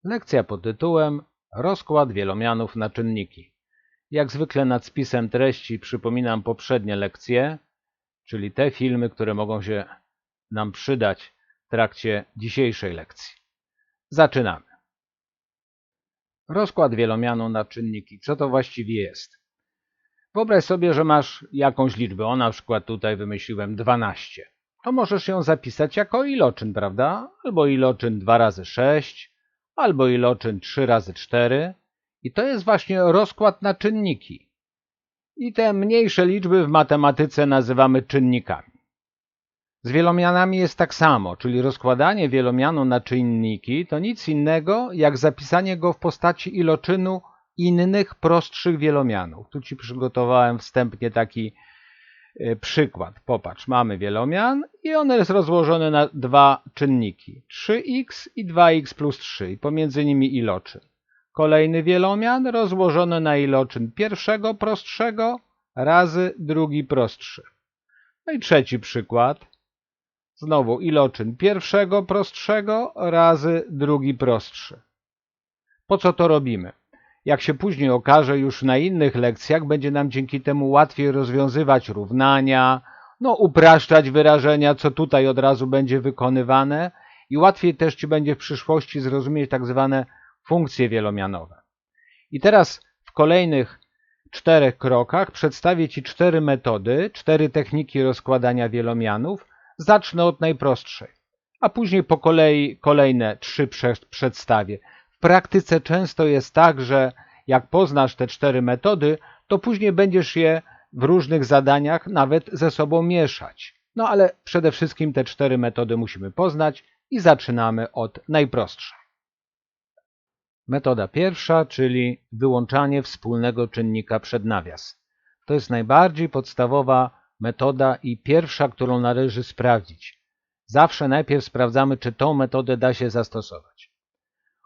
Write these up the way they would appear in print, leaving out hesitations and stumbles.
Lekcja pod tytułem Rozkład wielomianów na czynniki. Jak zwykle nad spisem treści przypominam poprzednie lekcje, czyli te filmy, które mogą się nam przydać w trakcie dzisiejszej lekcji. Zaczynamy. Rozkład wielomianu na czynniki. Co to właściwie jest? Wyobraź sobie, że masz jakąś liczbę. O, na przykład tutaj wymyśliłem 12. To możesz ją zapisać jako iloczyn, prawda? Albo iloczyn 2 razy 6, albo iloczyn 3 razy 4. I to jest właśnie rozkład na czynniki. I te mniejsze liczby w matematyce nazywamy czynnikami. Z wielomianami jest tak samo, czyli rozkładanie wielomianu na czynniki to nic innego jak zapisanie go w postaci iloczynu innych, prostszych wielomianów. Tu Ci przygotowałem wstępnie taki przykład. Popatrz, mamy wielomian i on jest rozłożony na dwa czynniki. 3x i 2x plus 3 i pomiędzy nimi iloczyn. Kolejny wielomian rozłożony na iloczyn pierwszego prostszego razy drugi prostszy. No i trzeci przykład. Znowu iloczyn pierwszego prostszego razy drugi prostszy. Po co to robimy? Jak się później okaże, już na innych lekcjach będzie nam dzięki temu łatwiej rozwiązywać równania, upraszczać wyrażenia, co tutaj od razu będzie wykonywane i łatwiej też Ci będzie w przyszłości zrozumieć tak zwane funkcje wielomianowe. I teraz w kolejnych 4 krokach przedstawię Ci 4 metody, 4 techniki rozkładania wielomianów. Zacznę od najprostszej, a później po kolei kolejne 3 przedstawię. W praktyce często jest tak, że jak poznasz te 4 metody, to później będziesz je w różnych zadaniach nawet ze sobą mieszać. No ale przede wszystkim te 4 metody musimy poznać i zaczynamy od najprostszej. Metoda pierwsza, czyli wyłączanie wspólnego czynnika przed nawias. To jest najbardziej podstawowa metoda i pierwsza, którą należy sprawdzić. Zawsze najpierw sprawdzamy, czy tą metodę da się zastosować.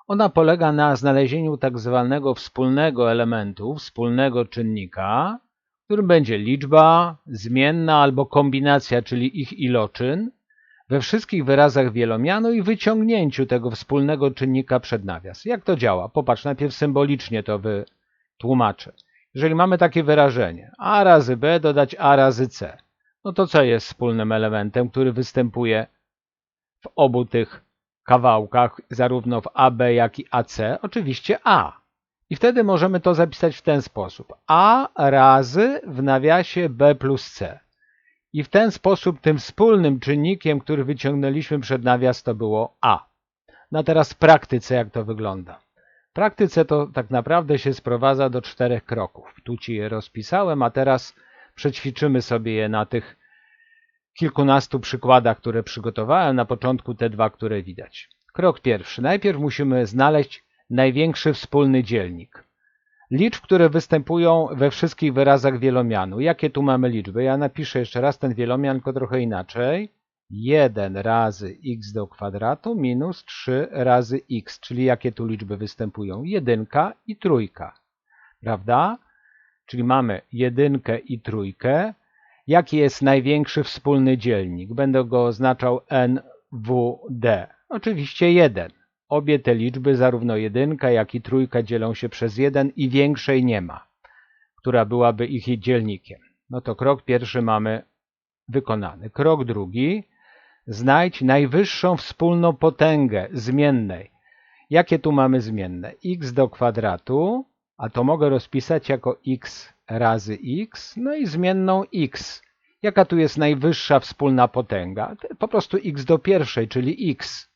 Ona polega na znalezieniu tak zwanego wspólnego elementu, wspólnego czynnika, którym będzie liczba, zmienna albo kombinacja, czyli ich iloczyn, we wszystkich wyrazach wielomianu i wyciągnięciu tego wspólnego czynnika przed nawias. Jak to działa? Popatrz, najpierw symbolicznie to wytłumaczę. Jeżeli mamy takie wyrażenie a razy b dodać a razy c, no to co jest wspólnym elementem, który występuje w obu tych kawałkach, zarówno w AB, jak i AC? Oczywiście a. I wtedy możemy to zapisać w ten sposób. A razy w nawiasie b plus c. I w ten sposób tym wspólnym czynnikiem, który wyciągnęliśmy przed nawias, to było a. No a teraz w praktyce jak to wygląda? W praktyce to tak naprawdę się sprowadza do 4 kroków. Tu Ci je rozpisałem, a teraz przećwiczymy sobie je na tych kilkunastu przykładach, które przygotowałem. Na początku te 2, które widać. Krok pierwszy. Najpierw musimy znaleźć największy wspólny dzielnik. Liczb, które występują we wszystkich wyrazach wielomianu. Jakie tu mamy liczby? Ja napiszę jeszcze raz ten wielomian, tylko trochę inaczej. 1 razy x do kwadratu minus 3 razy x, czyli jakie tu liczby występują? 1 i 3, prawda? Czyli mamy 1 i 3. Jaki jest największy wspólny dzielnik? Będę go oznaczał NWD. Oczywiście 1. Obie te liczby, zarówno 1 jak i 3 dzielą się przez 1 i większej nie ma, która byłaby ich dzielnikiem. No to krok pierwszy mamy wykonany. Krok drugi. Znajdź najwyższą wspólną potęgę zmiennej. Jakie tu mamy zmienne? X do kwadratu, a to mogę rozpisać jako x razy x, no i zmienną x. Jaka tu jest najwyższa wspólna potęga? Po prostu x do pierwszej, czyli x.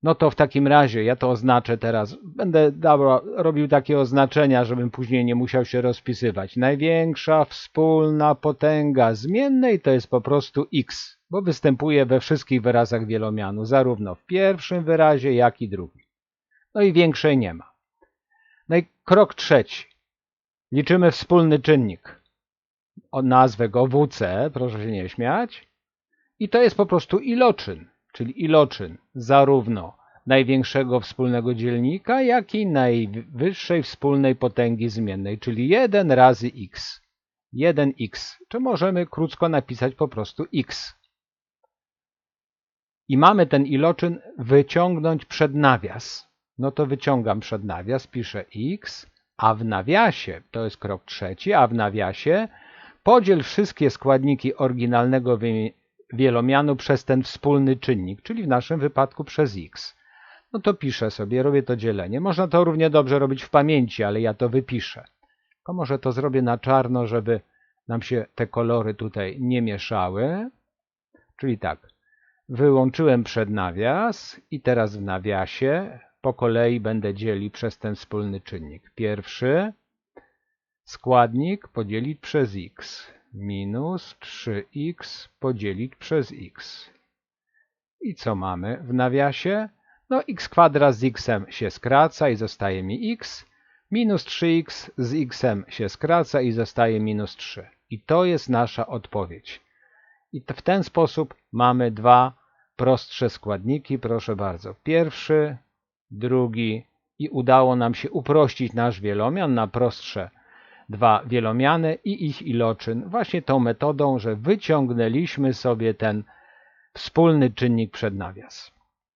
No to w takim razie ja to oznaczę teraz. Będę robił takie oznaczenia, żebym później nie musiał się rozpisywać. Największa wspólna potęga zmiennej to jest po prostu x, bo występuje we wszystkich wyrazach wielomianu, zarówno w pierwszym wyrazie, jak i drugim. No i większej nie ma. No i krok trzeci. Liczymy wspólny czynnik. Nazwę go WC, proszę się nie śmiać. I to jest po prostu iloczyn, czyli iloczyn zarówno największego wspólnego dzielnika, jak i najwyższej wspólnej potęgi zmiennej, czyli 1 razy x. 1x, czy możemy krótko napisać po prostu x. i mamy ten iloczyn wyciągnąć przed nawias. No to wyciągam przed nawias, piszę x, a w nawiasie, to jest krok trzeci, a w nawiasie podziel wszystkie składniki oryginalnego wielomianu przez ten wspólny czynnik, czyli w naszym wypadku przez x. No to piszę sobie, robię to dzielenie. Można to równie dobrze robić w pamięci, ale ja to wypiszę. To może to zrobię na czarno, żeby nam się te kolory tutaj nie mieszały. Czyli tak, wyłączyłem przed nawias i teraz w nawiasie po kolei będę dzielił przez ten wspólny czynnik. Pierwszy składnik podzielić przez x minus 3x podzielić przez x. I co mamy w nawiasie? No x kwadrat z x-em się skraca i zostaje mi x, minus 3x z x-em się skraca i zostaje minus 3. I to jest nasza odpowiedź. I w ten sposób mamy dwa prostsze składniki, proszę bardzo. Pierwszy, drugi i udało nam się uprościć nasz wielomian na prostsze dwa wielomiany i ich iloczyn właśnie tą metodą, że wyciągnęliśmy sobie ten wspólny czynnik przed nawias.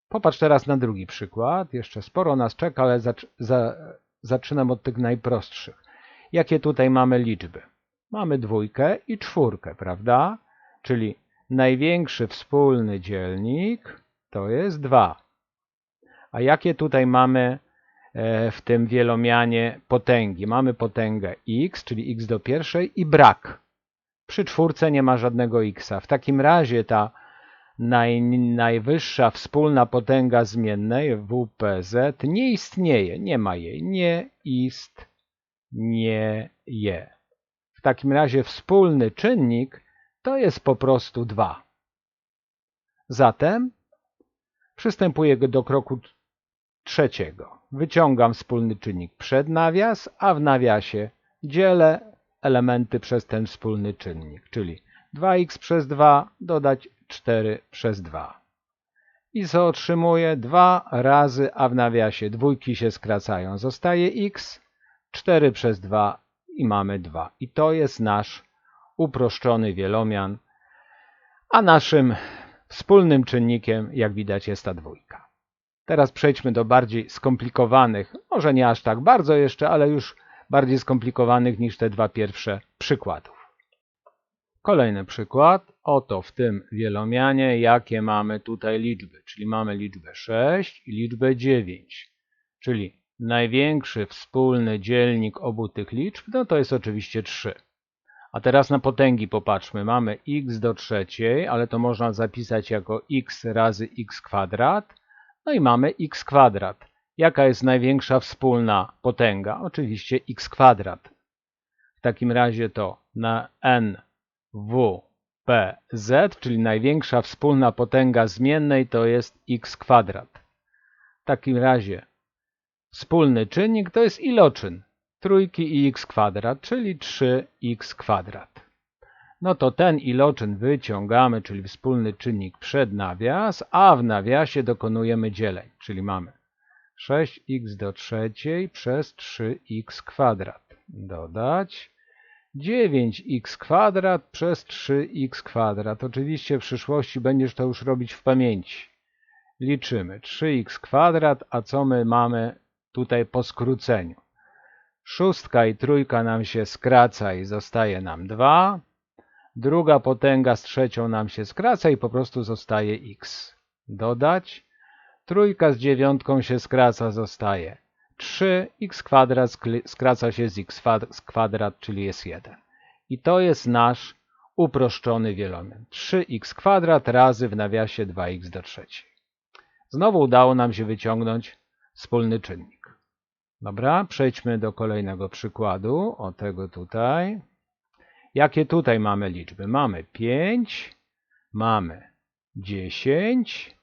Popatrz teraz na drugi przykład. Jeszcze sporo nas czeka, ale zaczynam od tych najprostszych. Jakie tutaj mamy liczby? Mamy 2 i 4, prawda? Czyli największy wspólny dzielnik to jest 2. A jakie tutaj mamy w tym wielomianie potęgi? Mamy potęgę x, czyli x do pierwszej i brak. Przy 4 nie ma żadnego x. W takim razie ta najwyższa wspólna potęga zmiennej WPZ nie istnieje, nie ma jej, nie istnieje. W takim razie wspólny czynnik to jest po prostu 2. Zatem przystępuję do kroku trzeciego. Wyciągam wspólny czynnik przed nawias, a w nawiasie dzielę elementy przez ten wspólny czynnik, czyli 2x przez 2 dodać 4 przez 2. I co otrzymuję? 2 razy, a w nawiasie dwójki się skracają, zostaje x, 4 przez 2 i mamy 2. I to jest nasz uproszczony wielomian, a naszym wspólnym czynnikiem, jak widać, jest ta dwójka. Teraz przejdźmy do bardziej skomplikowanych, może nie aż tak bardzo jeszcze, ale już bardziej skomplikowanych niż te dwa pierwsze przykładów. Kolejny przykład. Oto w tym wielomianie, jakie mamy tutaj liczby. Czyli mamy liczbę 6 i liczbę 9. Czyli największy wspólny dzielnik obu tych liczb, no to jest oczywiście 3. A teraz na potęgi popatrzmy. Mamy x do trzeciej, ale to można zapisać jako x razy x kwadrat. No i mamy x kwadrat. Jaka jest największa wspólna potęga? Oczywiście x kwadrat. W takim razie to na n w p z, czyli największa wspólna potęga zmiennej to jest x kwadrat. W takim razie wspólny czynnik to jest iloczyn trójki i x kwadrat, czyli 3x kwadrat. No to ten iloczyn wyciągamy, czyli wspólny czynnik przed nawias, a w nawiasie dokonujemy dzieleń, czyli mamy 6x do trzeciej przez 3x kwadrat. Dodać 9x kwadrat przez 3x kwadrat. Oczywiście w przyszłości będziesz to już robić w pamięci. Liczymy 3x kwadrat, a co my mamy tutaj po skróceniu? 6 i 3 nam się skraca i zostaje nam 2. Druga potęga z trzecią nam się skraca i po prostu zostaje x. Dodać. 3 z 9 się skraca, zostaje 3. X kwadrat skraca się z x kwadrat, czyli jest 1. I to jest nasz uproszczony wielomian. 3x kwadrat razy w nawiasie 2x do trzeciej. Znowu udało nam się wyciągnąć wspólny czynnik. Dobra, przejdźmy do kolejnego przykładu. O tego tutaj. Jakie tutaj mamy liczby? Mamy 5, mamy 10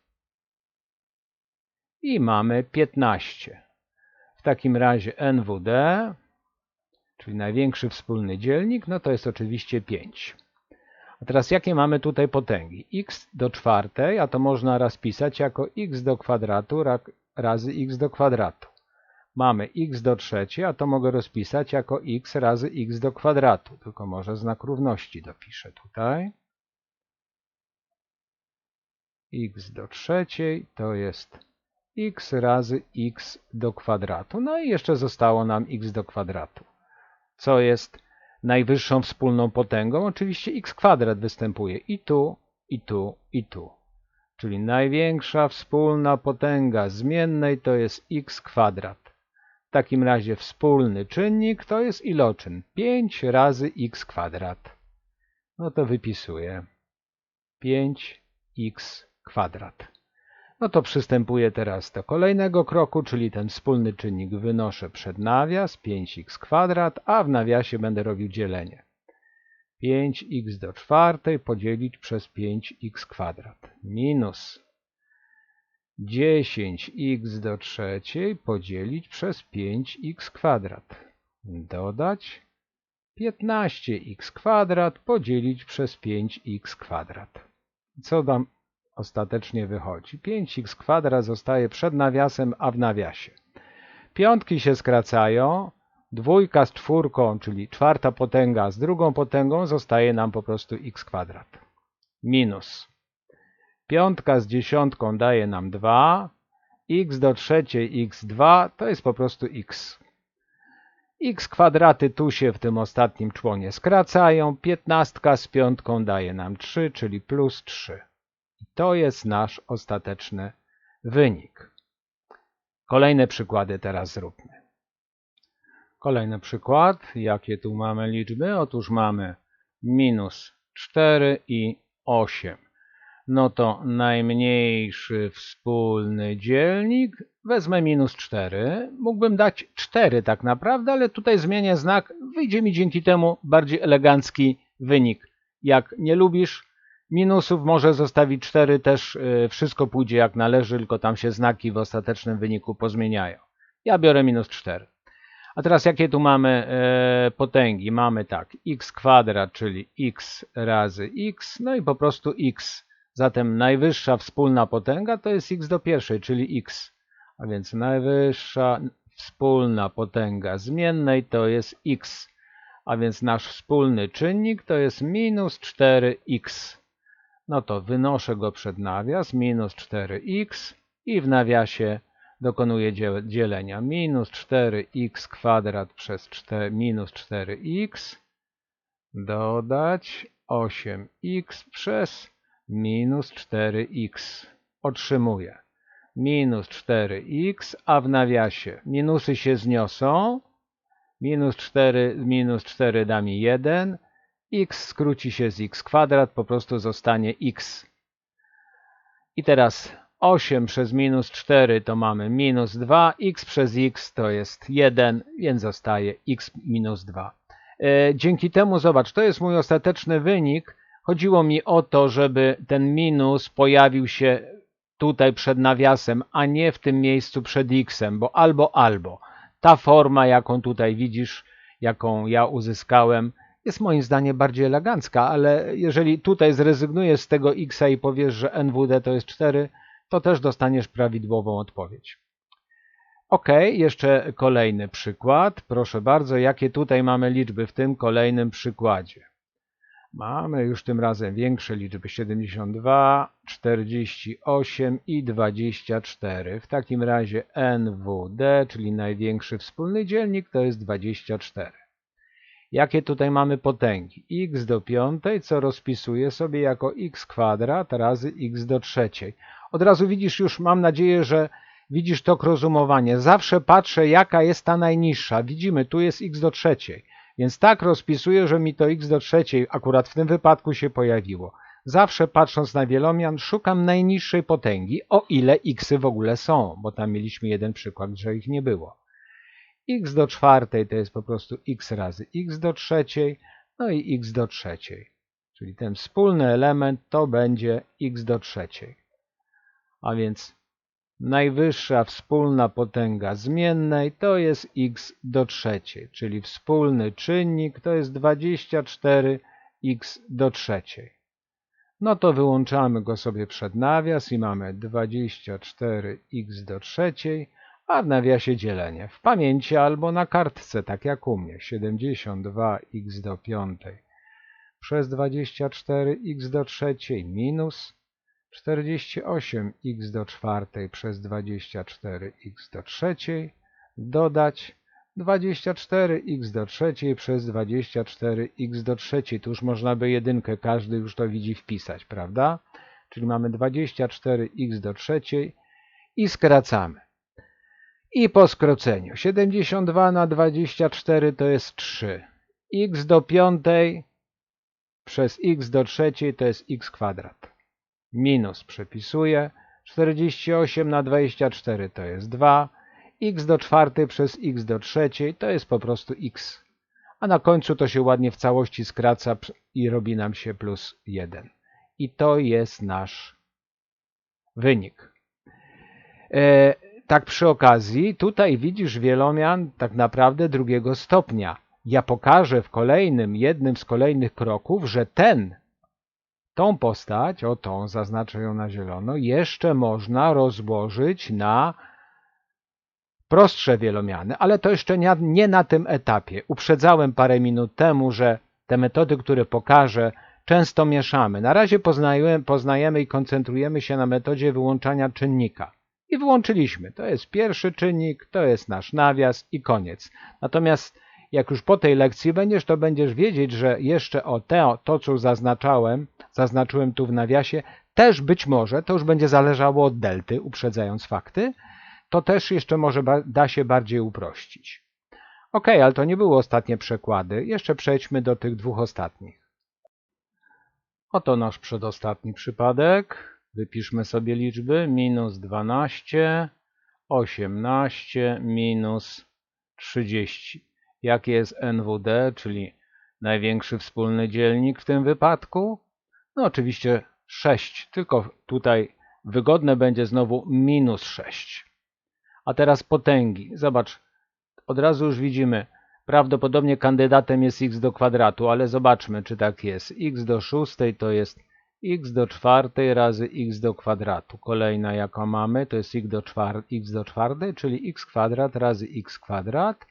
i mamy 15. W takim razie NWD, czyli największy wspólny dzielnik, no to jest oczywiście 5. A teraz jakie mamy tutaj potęgi? X do czwartej, a to można rozpisać jako x do kwadratu razy x do kwadratu. Mamy x do trzeciej, a to mogę rozpisać jako x razy x do kwadratu, tylko może znak równości dopiszę tutaj. x do trzeciej to jest x razy x do kwadratu. No i jeszcze zostało nam x do kwadratu. Co jest najwyższą wspólną potęgą? Oczywiście x kwadrat występuje i tu, i tu, i tu. Czyli największa wspólna potęga zmiennej to jest x kwadrat. W takim razie wspólny czynnik to jest iloczyn? 5 razy x kwadrat. No to wypisuję 5x kwadrat. No to przystępuję teraz do kolejnego kroku, czyli ten wspólny czynnik wynoszę przed nawias 5x kwadrat, a w nawiasie będę robił dzielenie. 5x do czwartej podzielić przez 5x kwadrat minus 10x do trzeciej podzielić przez 5x kwadrat dodać 15x kwadrat podzielić przez 5x kwadrat. Co nam ostatecznie wychodzi? 5x kwadrat zostaje przed nawiasem, a w nawiasie. Piątki się skracają, dwójka z czwórką, czyli czwarta potęga z drugą potęgą zostaje nam po prostu x kwadrat. Minus. Piątka z dziesiątką daje nam 2, x do trzeciej x2 to jest po prostu x. X kwadraty tu się w tym ostatnim członie skracają, 15 z piątką daje nam 3, czyli plus 3. I to jest nasz ostateczny wynik. Kolejne przykłady teraz zróbmy. Kolejny przykład. Jakie tu mamy liczby? Otóż mamy minus 4 i 8. No to najmniejszy wspólny dzielnik wezmę minus 4. Mógłbym dać 4 tak naprawdę, ale tutaj zmienię znak. Wyjdzie mi dzięki temu bardziej elegancki wynik. Jak nie lubisz minusów, może zostawić 4, też wszystko pójdzie jak należy, tylko tam się znaki w ostatecznym wyniku pozmieniają. Ja biorę minus 4. A teraz jakie tu mamy potęgi? Mamy tak, x kwadrat, czyli x razy x, no i po prostu x. Zatem najwyższa wspólna potęga to jest x do pierwszej, czyli x. A więc najwyższa wspólna potęga zmiennej to jest x. A więc nasz wspólny czynnik to jest minus 4x. No to wynoszę go przed nawias, minus 4x i w nawiasie dokonuję dzielenia. Minus 4x kwadrat przez minus 4x dodać 8x przez minus 4x. Otrzymuję minus 4x, a w nawiasie minusy się zniosą. Minus 4 da mi 1. X skróci się z x kwadrat, po prostu zostanie x. I teraz 8 przez minus 4 to mamy minus 2, x przez x to jest 1, więc zostaje x minus 2. Dzięki temu, zobacz, to jest mój ostateczny wynik. Chodziło mi o to, żeby ten minus pojawił się tutaj przed nawiasem, a nie w tym miejscu przed x-em, bo albo. Ta forma, jaką tutaj widzisz, jaką ja uzyskałem, jest moim zdaniem bardziej elegancka, ale jeżeli tutaj zrezygnujesz z tego x i powiesz, że NWD to jest 4, to też dostaniesz prawidłową odpowiedź. Ok, jeszcze kolejny przykład. Proszę bardzo, jakie tutaj mamy liczby w tym kolejnym przykładzie? Mamy już tym razem większe liczby, 72, 48 i 24. W takim razie NWD, czyli największy wspólny dzielnik, to jest 24. Jakie tutaj mamy potęgi? X do piątej, co rozpisuję sobie jako x kwadrat razy x do trzeciej. Od razu widzisz już, mam nadzieję, że widzisz to rozumowanie. Zawsze patrzę, jaka jest ta najniższa. Widzimy, tu jest x do trzeciej. Więc tak rozpisuję, że mi to x do trzeciej akurat w tym wypadku się pojawiło. Zawsze patrząc na wielomian szukam najniższej potęgi, o ile xy w ogóle są, bo tam mieliśmy jeden przykład, że ich nie było. X do czwartej to jest po prostu x razy x do trzeciej, no i x do trzeciej. Czyli ten wspólny element to będzie x do trzeciej. A więc najwyższa wspólna potęga zmiennej to jest x do trzeciej, czyli wspólny czynnik to jest 24x do trzeciej. No to wyłączamy go sobie przed nawias i mamy 24x do trzeciej, a w nawiasie dzielenie. W pamięci albo na kartce, tak jak u mnie. 72x do piątej przez 24x do trzeciej minus 48x do czwartej przez 24x do trzeciej dodać 24x do trzeciej przez 24x do trzeciej. Tu już można by jedynkę, każdy już to widzi, wpisać, prawda? Czyli mamy 24x do trzeciej i skracamy. I po skróceniu 72 na 24 to jest 3. X do piątej przez x do trzeciej to jest x kwadrat. Minus przepisuję. 48 na 24 to jest 2. X do czwartej przez x do trzeciej to jest po prostu x. A na końcu to się ładnie w całości skraca i robi nam się plus 1. I to jest nasz wynik. Tak przy okazji, tutaj widzisz wielomian tak naprawdę drugiego stopnia. Ja pokażę w jednym z kolejnych kroków, że tą postać, o tą, zaznaczę ją na zielono, jeszcze można rozłożyć na prostsze wielomiany, ale to jeszcze nie na tym etapie. Uprzedzałem parę minut temu, że te metody, które pokażę, często mieszamy. Na razie poznajemy i koncentrujemy się na metodzie wyłączania czynnika. I wyłączyliśmy. To jest pierwszy czynnik, to jest nasz nawias i koniec. Natomiast jak już po tej lekcji będziesz, to będziesz wiedzieć, że jeszcze to co zaznaczyłem tu w nawiasie, też być może, to już będzie zależało od delty, uprzedzając fakty, to też jeszcze może da się bardziej uprościć. Ok, ale to nie były ostatnie przykłady. Jeszcze przejdźmy do tych dwóch ostatnich. Oto nasz przedostatni przypadek. Wypiszmy sobie liczby. Minus 12, 18, minus 30. Jaki jest NWD, czyli największy wspólny dzielnik w tym wypadku? No oczywiście 6, tylko tutaj wygodne będzie znowu minus 6. A teraz potęgi. Zobacz, od razu już widzimy, prawdopodobnie kandydatem jest x do kwadratu, ale zobaczmy, czy tak jest. X do szóstej to jest x do czwartej razy x do kwadratu. Kolejna jaką mamy, to jest x do czwartej, czyli x kwadrat razy x kwadrat.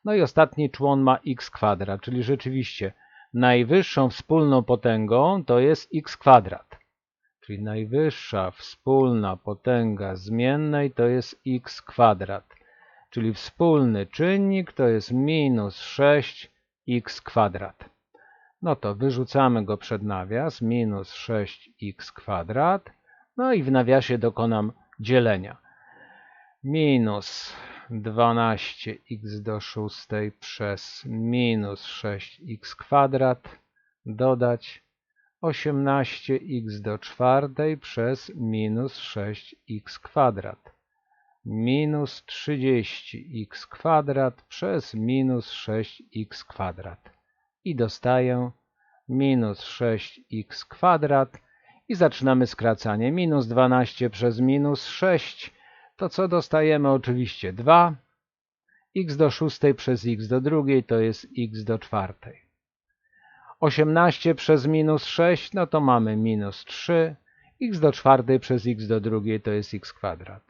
No i ostatni człon ma x kwadrat, czyli rzeczywiście najwyższą wspólną potęgą to jest x kwadrat. Czyli najwyższa wspólna potęga zmiennej to jest x kwadrat. Czyli wspólny czynnik to jest minus 6x kwadrat. No to wyrzucamy go przed nawias, minus 6x kwadrat. No i w nawiasie dokonam dzielenia. Minus 12x do szóstej przez minus 6x kwadrat dodać 18x do czwartej przez minus 6x kwadrat. Minus 30x kwadrat przez minus 6x kwadrat. I dostaję minus 6x kwadrat i zaczynamy skracanie. Minus 12 przez minus 6, to co dostajemy? Oczywiście 2. X do szóstej przez x do drugiej to jest x do czwartej. 18 przez minus 6, no to mamy minus 3. X do czwartej przez x do drugiej to jest x kwadrat.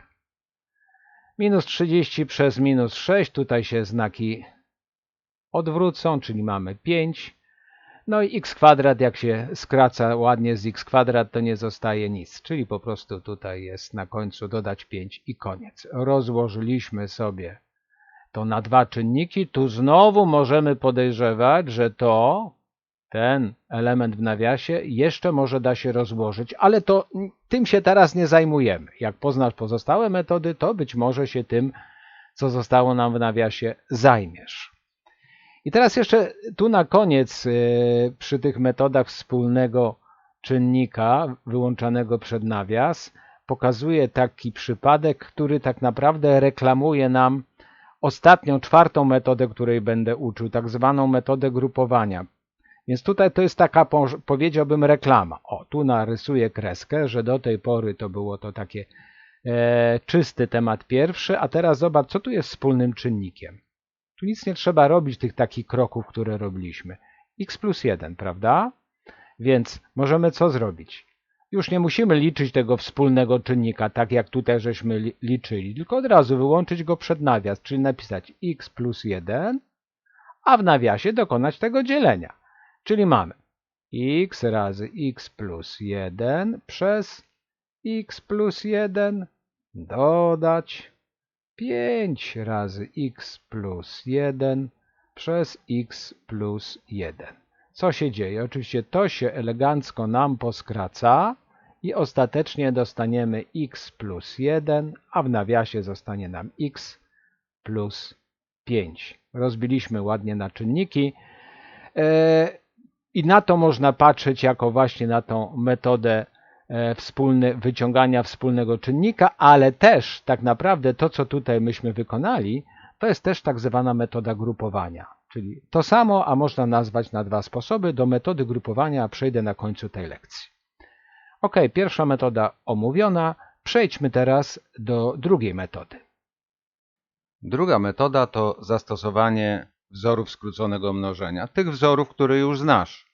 Minus 30 przez minus 6, tutaj się znaki odwrócą, czyli mamy 5. No i x kwadrat, jak się skraca ładnie z x kwadrat, to nie zostaje nic, czyli po prostu tutaj jest na końcu dodać 5 i koniec. Rozłożyliśmy sobie to na dwa czynniki. Tu znowu możemy podejrzewać, że ten element w nawiasie jeszcze może da się rozłożyć, ale tym się teraz nie zajmujemy. Jak poznasz pozostałe metody, to być może się tym, co zostało nam w nawiasie, zajmiesz. I teraz jeszcze tu na koniec przy tych metodach wspólnego czynnika wyłączanego przed nawias pokazuję taki przypadek, który tak naprawdę reklamuje nam ostatnią, czwartą metodę, której będę uczył, tak zwaną metodę grupowania. Więc tutaj to jest taka, powiedziałbym, reklama. O, tu narysuję kreskę, że do tej pory to było to takie czysty temat pierwszy, a teraz zobacz, co tu jest wspólnym czynnikiem. Tu nic nie trzeba robić tych takich kroków, które robiliśmy. X plus 1, prawda? Więc możemy co zrobić? Już nie musimy liczyć tego wspólnego czynnika, tak jak tutaj żeśmy liczyli, tylko od razu wyłączyć go przed nawias, czyli napisać x plus 1, a w nawiasie dokonać tego dzielenia. Czyli mamy x razy x plus 1 przez x plus 1 dodać 5 razy x plus 1 przez x plus 1. Co się dzieje? Oczywiście to się elegancko nam poskraca i ostatecznie dostaniemy x plus 1, a w nawiasie zostanie nam x plus 5. Rozbiliśmy ładnie na czynniki i na to można patrzeć jako właśnie na tą metodę wyciągania wspólnego czynnika, ale też tak naprawdę to, co tutaj myśmy wykonali, to jest też tak zwana metoda grupowania. Czyli to samo, a można nazwać na dwa sposoby. Do metody grupowania przejdę na końcu tej lekcji. Ok, pierwsza metoda omówiona. Przejdźmy teraz do drugiej metody. Druga metoda to zastosowanie wzorów skróconego mnożenia. Tych wzorów, które już znasz.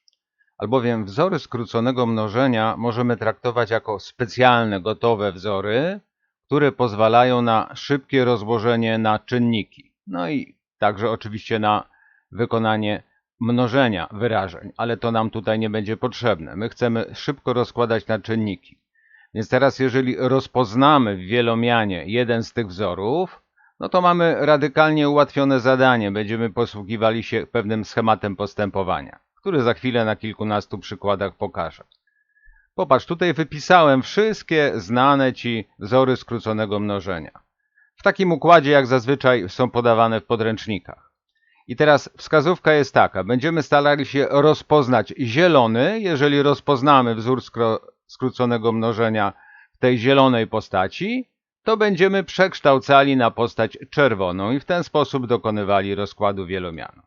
Albowiem wzory skróconego mnożenia możemy traktować jako specjalne, gotowe wzory, które pozwalają na szybkie rozłożenie na czynniki. No i także oczywiście na wykonanie mnożenia wyrażeń, ale to nam tutaj nie będzie potrzebne. My chcemy szybko rozkładać na czynniki. Więc teraz jeżeli rozpoznamy w wielomianie jeden z tych wzorów, no to mamy radykalnie ułatwione zadanie. Będziemy posługiwali się pewnym schematem postępowania, który za chwilę na kilkunastu przykładach pokażę. Popatrz, tutaj wypisałem wszystkie znane Ci wzory skróconego mnożenia. W takim układzie, jak zazwyczaj są podawane w podręcznikach. I teraz wskazówka jest taka. Będziemy starali się rozpoznać zielony. Jeżeli rozpoznamy wzór skróconego mnożenia w tej zielonej postaci, to będziemy przekształcali na postać czerwoną i w ten sposób dokonywali rozkładu wielomianu.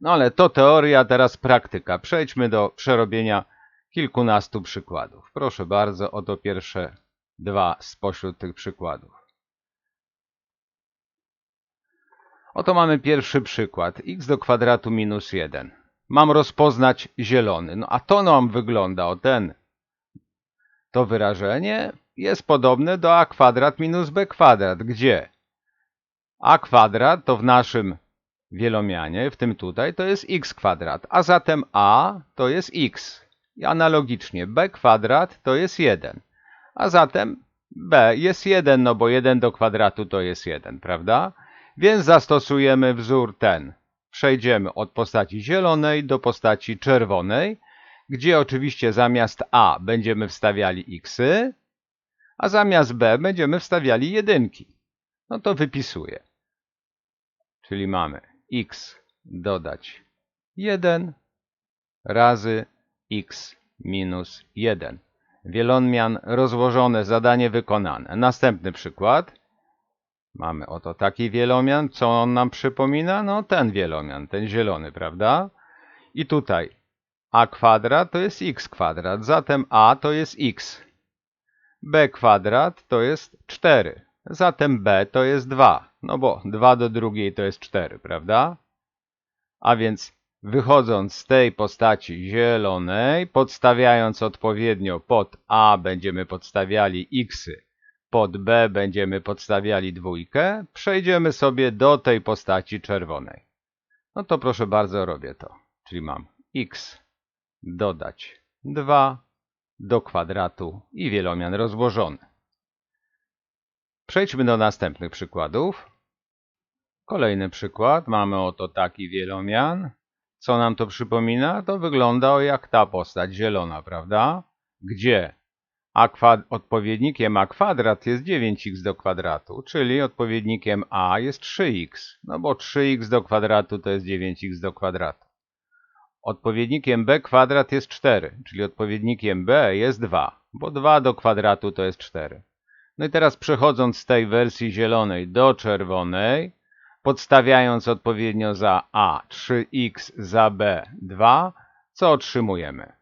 No ale to teoria, teraz praktyka. Przejdźmy do przerobienia kilkunastu przykładów. Proszę bardzo, oto pierwsze dwa spośród tych przykładów. Oto mamy pierwszy przykład. X do kwadratu minus 1. Mam rozpoznać zielony. No a to nam wygląda, to wyrażenie jest podobne do a kwadrat minus b kwadrat, gdzie a kwadrat to w naszym wielomianie, w tym tutaj, to jest x kwadrat, a zatem a to jest x. I analogicznie b kwadrat to jest 1, a zatem b jest 1, no bo 1 do kwadratu to jest 1, prawda? Więc zastosujemy wzór ten. Przejdziemy od postaci zielonej do postaci czerwonej, gdzie oczywiście zamiast a będziemy wstawiali xy, a zamiast b będziemy wstawiali jedynki. No to wypisuję. Czyli mamy x dodać 1 razy x minus 1. Wielomian rozłożone, zadanie wykonane. Następny przykład. Mamy oto taki wielomian. Co on nam przypomina? No ten wielomian, ten zielony, prawda? I tutaj a kwadrat to jest x kwadrat, zatem a to jest x. b kwadrat to jest 4, zatem b to jest 2. No bo 2 do drugiej to jest 4, prawda? A więc wychodząc z tej postaci zielonej, podstawiając odpowiednio pod a będziemy podstawiali xy, pod b będziemy podstawiali dwójkę, przejdziemy sobie do tej postaci czerwonej. No to proszę bardzo, robię to. Czyli mam x dodać 2 do kwadratu i wielomian rozłożony. Przejdźmy do następnych przykładów. Kolejny przykład. Mamy oto taki wielomian. Co nam to przypomina? To wygląda jak ta postać zielona, prawda? Gdzie odpowiednikiem a kwadrat jest 9x do kwadratu, czyli odpowiednikiem a jest 3x. No bo 3x do kwadratu to jest 9x do kwadratu. Odpowiednikiem b kwadrat jest 4, czyli odpowiednikiem b jest 2, bo 2 do kwadratu to jest 4. No i teraz przechodząc z tej wersji zielonej do czerwonej, podstawiając odpowiednio za a 3x, za b 2, co otrzymujemy?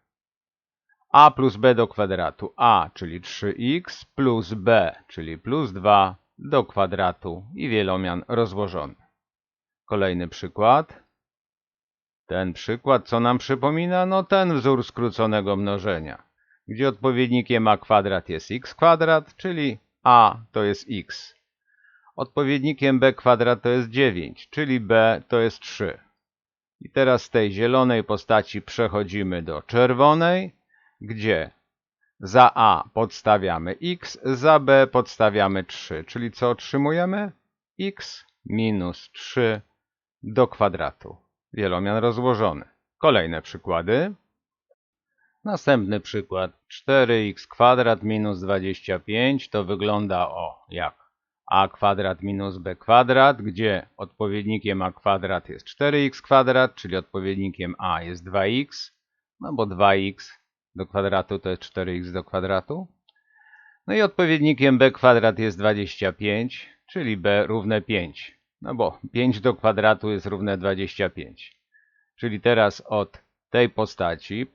A plus b do kwadratu a, czyli 3x, plus b, czyli plus 2 do kwadratu i wielomian rozłożony. Kolejny przykład. Ten przykład, co nam przypomina? No ten wzór skróconego mnożenia, gdzie odpowiednikiem a kwadrat jest x kwadrat, czyli a to jest x. Odpowiednikiem b kwadrat to jest 9, czyli b to jest 3. I teraz z tej zielonej postaci przechodzimy do czerwonej, gdzie Za a podstawiamy x, za b podstawiamy 3. Czyli co otrzymujemy? X minus 3 do kwadratu. Wielomian rozłożony. Kolejne przykłady. Następny przykład. 4x² minus 25 to wygląda jak a kwadrat minus b kwadrat, gdzie odpowiednikiem a kwadrat jest 4x², czyli odpowiednikiem a jest 2x, no bo 2x do kwadratu to jest 4x do kwadratu. No i odpowiednikiem b kwadrat jest 25, czyli b równe 5, no bo 5 do kwadratu jest równe 25. Czyli teraz od tej postaci,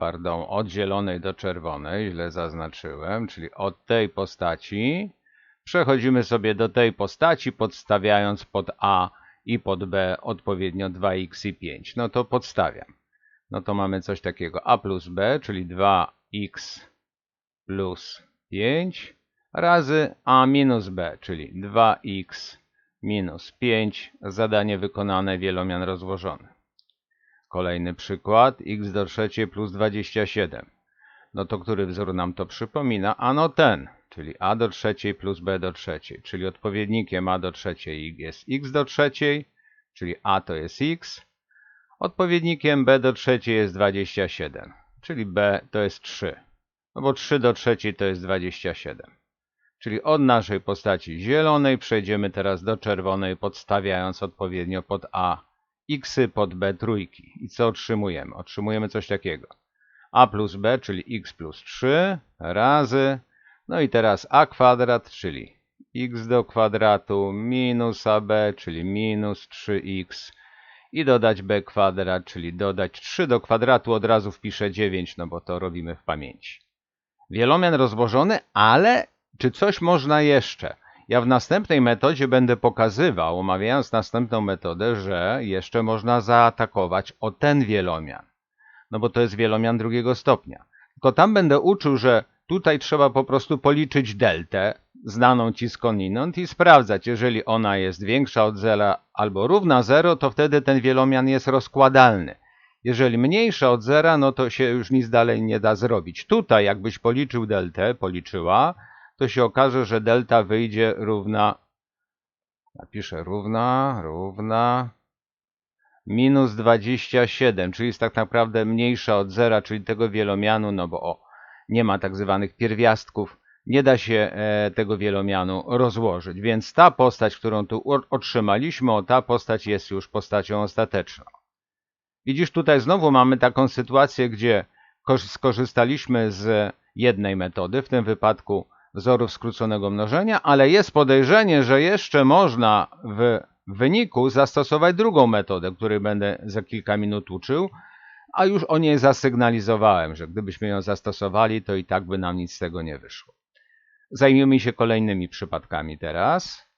od zielonej do czerwonej, źle zaznaczyłem, czyli od tej postaci przechodzimy sobie do tej postaci, podstawiając pod a i pod b odpowiednio 2x i 5. No to podstawiam. No to mamy coś takiego a plus b, czyli 2x plus 5 razy a minus b, czyli 2x minus 5. Zadanie wykonane, wielomian rozłożony. Kolejny przykład, x do trzeciej plus 27. No to który wzór nam to przypomina? Ano ten, czyli a do trzeciej plus b do trzeciej, czyli odpowiednikiem a do trzeciej jest x do trzeciej, czyli a to jest x. Odpowiednikiem b do trzeciej jest 27, czyli b to jest 3. No bo 3 do trzeciej to jest 27. Czyli od naszej postaci zielonej przejdziemy teraz do czerwonej, podstawiając odpowiednio pod a xy, pod b trójki. I co otrzymujemy? Otrzymujemy coś takiego. A plus b, czyli x plus 3 razy, no i teraz a kwadrat, czyli x do kwadratu minus ab, czyli minus 3x i dodać b kwadrat, czyli dodać 3 do kwadratu, od razu wpiszę 9, no bo to robimy w pamięci. Wielomian rozłożony, ale czy coś można jeszcze? Ja w następnej metodzie będę pokazywał, omawiając następną metodę, że jeszcze można zaatakować o ten wielomian. No bo to jest wielomian drugiego stopnia. Tylko tam będę uczył, że tutaj trzeba po prostu policzyć deltę, znaną ci skądinąd, i sprawdzać, jeżeli ona jest większa od 0 albo równa 0, to wtedy ten wielomian jest rozkładalny. Jeżeli mniejsza od 0, no to się już nic dalej nie da zrobić. Tutaj jakbyś policzył deltę, to się okaże, że delta wyjdzie równa, napiszę równa minus 27, czyli jest tak naprawdę mniejsza od 0, czyli tego wielomianu, no bo nie ma tak zwanych pierwiastków, nie da się tego wielomianu rozłożyć. Więc ta postać, którą tu otrzymaliśmy, ta postać jest już postacią ostateczną. Widzisz, tutaj znowu mamy taką sytuację, gdzie skorzystaliśmy z jednej metody, w tym wypadku wzorów skróconego mnożenia, ale jest podejrzenie, że jeszcze można w wyniku zastosować drugą metodę, której będę za kilka minut uczył, a już o niej zasygnalizowałem, że gdybyśmy ją zastosowali, to i tak by nam nic z tego nie wyszło. Zajmijmy się kolejnymi przypadkami teraz.